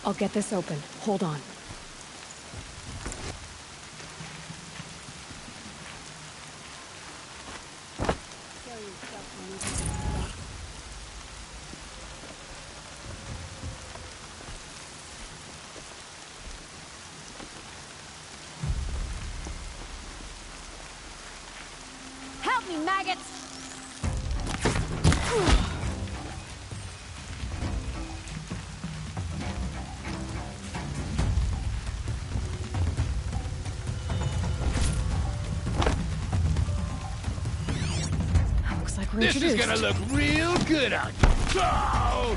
I'll get this open. Hold on. Help me, maggots! Looks like we're This is introduced. gonna look real good on you. Oh!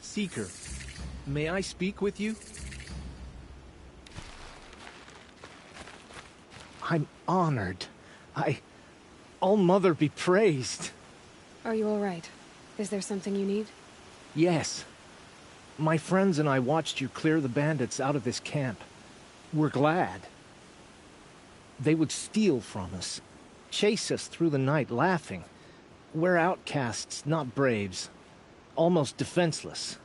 Seeker, may I speak with you? I'm honored. All-Mother be praised. Are you all right? Is there something you need? Yes. My friends and I watched you clear the bandits out of this camp. We're glad. They would steal from us, chase us through the night laughing. We're outcasts, not braves. Almost defenseless.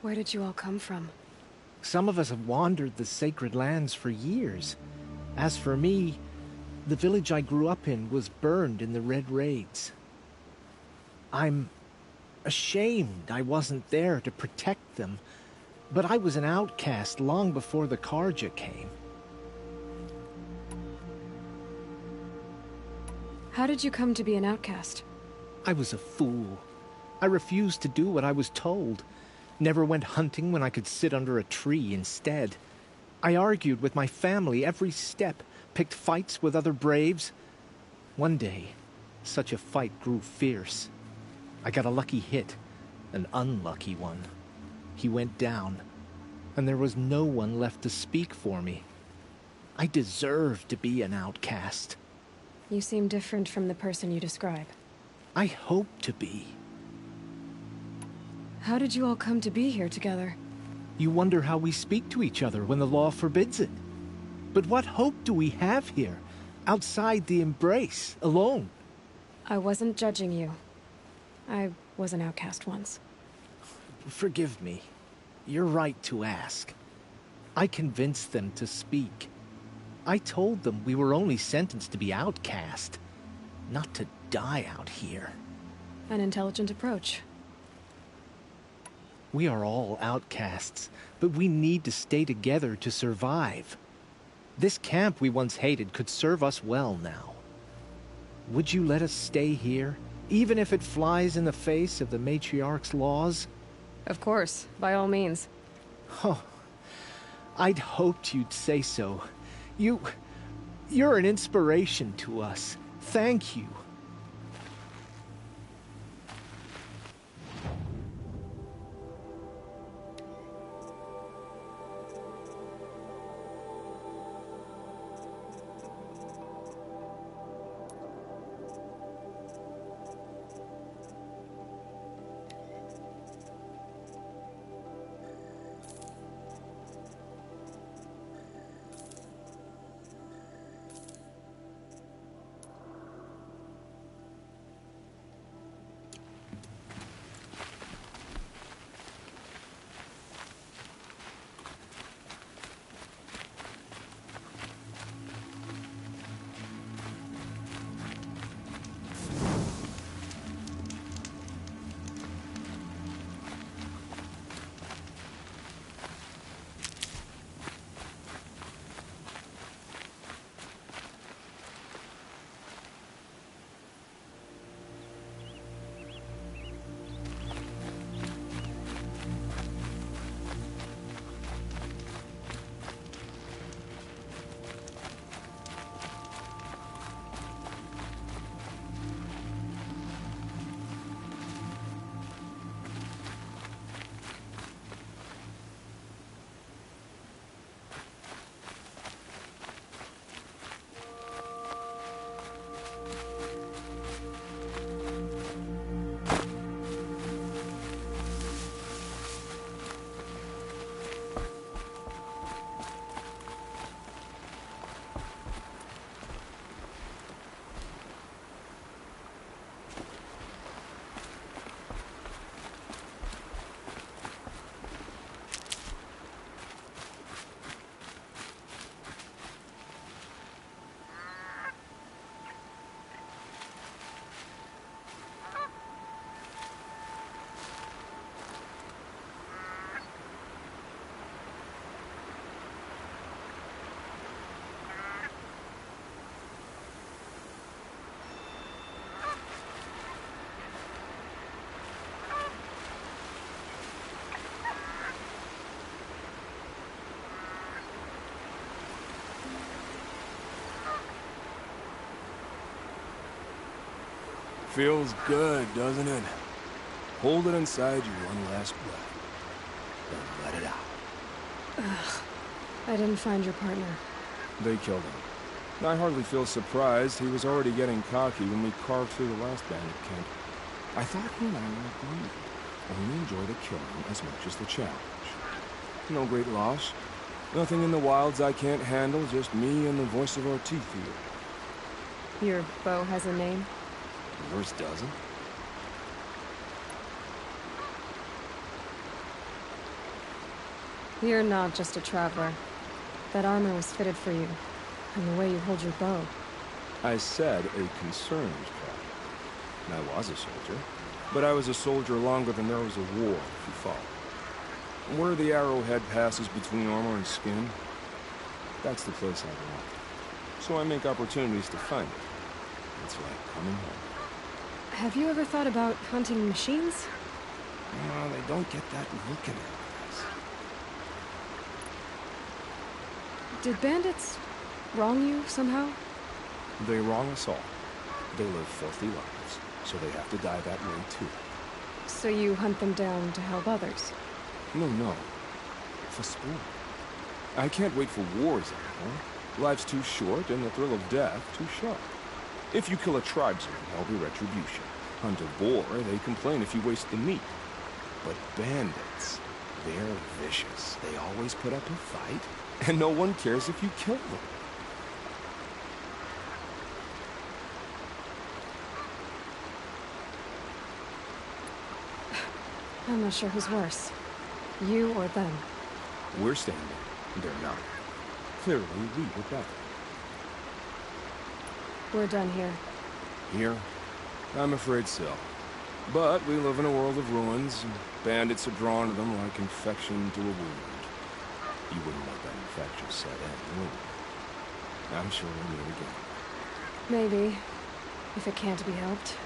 Where did you all come from? Some of us have wandered the sacred lands for years. As for me, the village I grew up in was burned in the Red Raids. I'm ashamed I wasn't there to protect them, but I was an outcast long before the Karja came. How did you come to be an outcast? I was a fool. I refused to do what I was told. Never went hunting when I could sit under a tree instead. I argued with my family every step, picked fights with other braves. One day, such a fight grew fierce. I got a lucky hit, an unlucky one. He went down, and there was no one left to speak for me. I deserved to be an outcast. You seem different from the person you describe. I hope to be. How did you all come to be here together? You wonder how we speak to each other when the law forbids it. But what hope do we have here, outside the embrace, alone? I wasn't judging you. I was an outcast once. Forgive me. You're right to ask. I convinced them to speak. I told them we were only sentenced to be outcast, not to die out here. An intelligent approach. We are all outcasts, but we need to stay together to survive. This camp we once hated could serve us well now. Would you let us stay here, even if it flies in the face of the Matriarch's laws? Of course, by all means. Oh, I'd hoped you'd say so. You're an inspiration to us. Thank you. Feels good, doesn't it? Hold it inside you one last breath. Then let it out. Ugh. I didn't find your partner. They killed him. I hardly feel surprised. He was already getting cocky when we carved through the last bandit camp. I thought he and I were agreed. Only enjoy the killing as much as the challenge. No great loss. Nothing in the wilds I can't handle, just me and the voice of our teeth here. Your bow has a name? Yours doesn't? You're not just a traveler. That armor was fitted for you, and the way you hold your bow. I said a concerned traveler. I was a soldier, but I was a soldier longer than there was a war, if you follow. Where the arrowhead passes between armor and skin, that's the place I belong. So I make opportunities to find it. It's like coming home. Have you ever thought about hunting machines? No, they don't get that look in their eyes. Did bandits wrong you somehow? They wrong us all. They live filthy lives, so they have to die that way too. So you hunt them down to help others? No. For sport. I can't wait for wars anymore. Life's too short, and the thrill of death too sharp. If you kill a tribesman, there'll be retribution. Hunt a boar, they complain if you waste the meat. But bandits, they're vicious. They always put up a fight, and no one cares if you kill them. I'm not sure who's worse. You or them. We're standing. They're not. Clearly, we were better. We're done here. Here? I'm afraid so. But we live in a world of ruins, and bandits are drawn to them like infection to a wound. You wouldn't let that infection set in, would you? I'm sure we'll meet again. Maybe. If it can't be helped.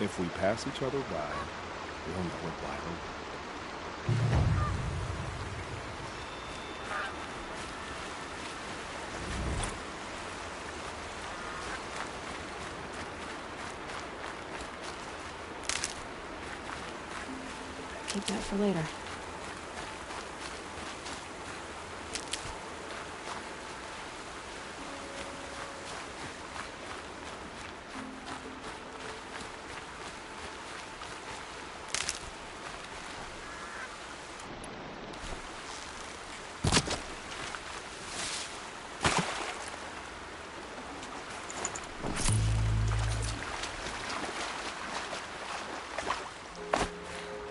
If we pass each other by, we'll know it wide open. Keep that for later.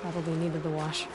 Probably needed the wash.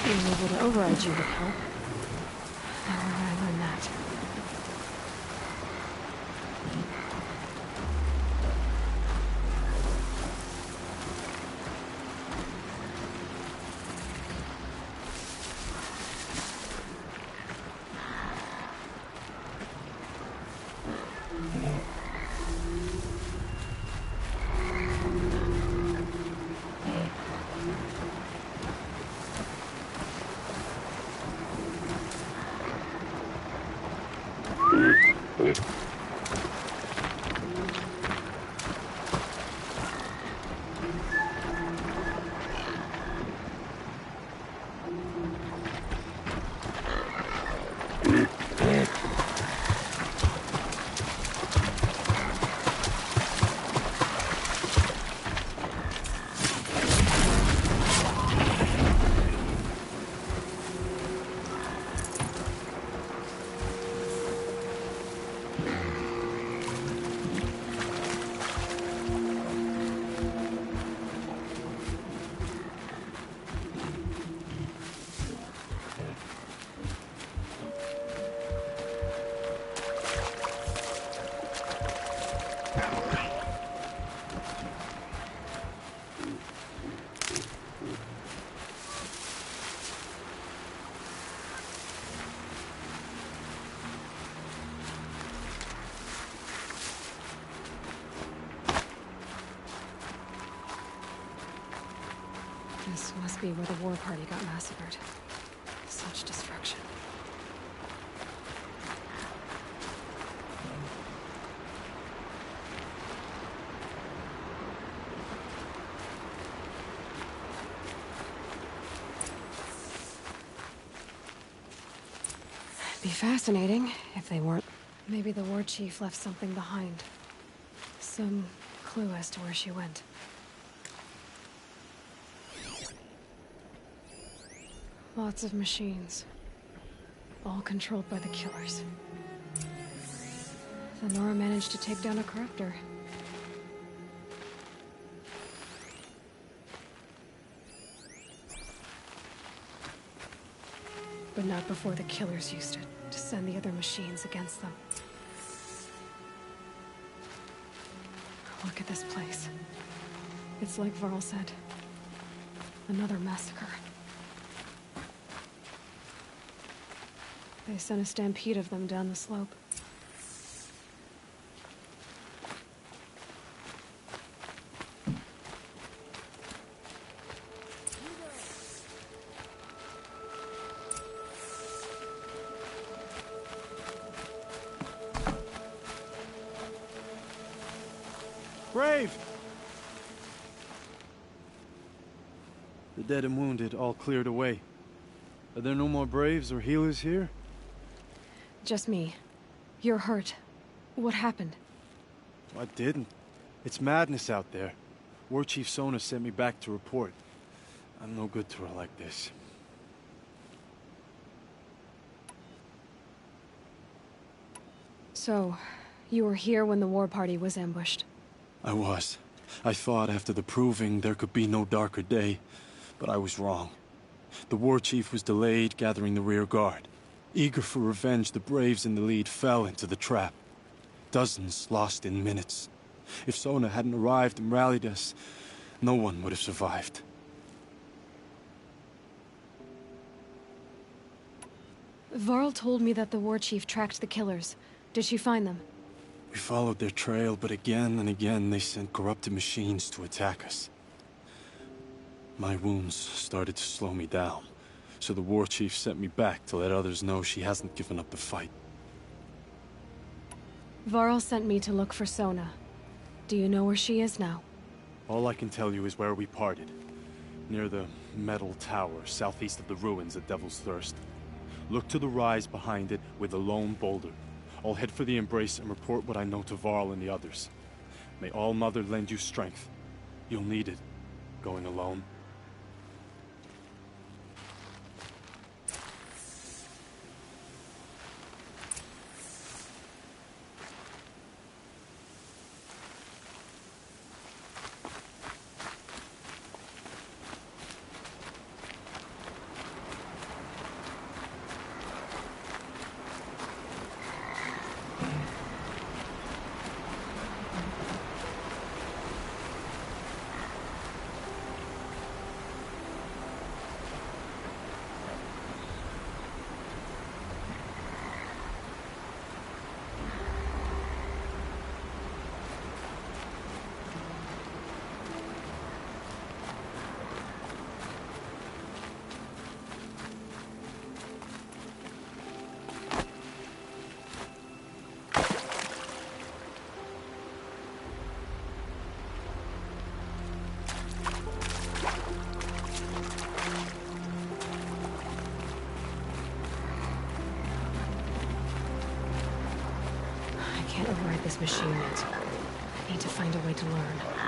Being able to override you would help. Now where would I learn that? This must be where the war party got massacred. Such destruction. Be fascinating if they weren't. Maybe the war chief left something behind. Some clue as to where she went. Lots of machines. All controlled by the killers. The Nora managed to take down a corruptor. But not before the killers used it to send the other machines against them. Look at this place. It's like Varl said. Another massacre. They sent a stampede of them down the slope. Brave! The dead and wounded all cleared away. Are there no more Braves or healers here? Just me. You're hurt. What happened? I didn't. It's madness out there. War Chief Sona sent me back to report. I'm no good to her like this. So, you were here when the war party was ambushed? I was. I thought after the proving there could be no darker day, but I was wrong. The war chief was delayed gathering the rear guard. Eager for revenge, the Braves in the lead fell into the trap. Dozens lost in minutes. If Sona hadn't arrived and rallied us, no one would have survived. Varl told me that the war chief tracked the killers. Did she find them? We followed their trail, but again and again they sent corrupted machines to attack us. My wounds started to slow me down, so the war chief sent me back to let others know she hasn't given up the fight. Varl sent me to look for Sona. Do you know where she is now? All I can tell you is where we parted. Near the metal tower, southeast of the ruins at Devil's Thirst. Look to the rise behind it with a lone boulder. I'll head for the embrace and report what I know to Varl and the others. May All Mother lend you strength. You'll need it, going alone. I can't override this machine yet. I need to find a way to learn.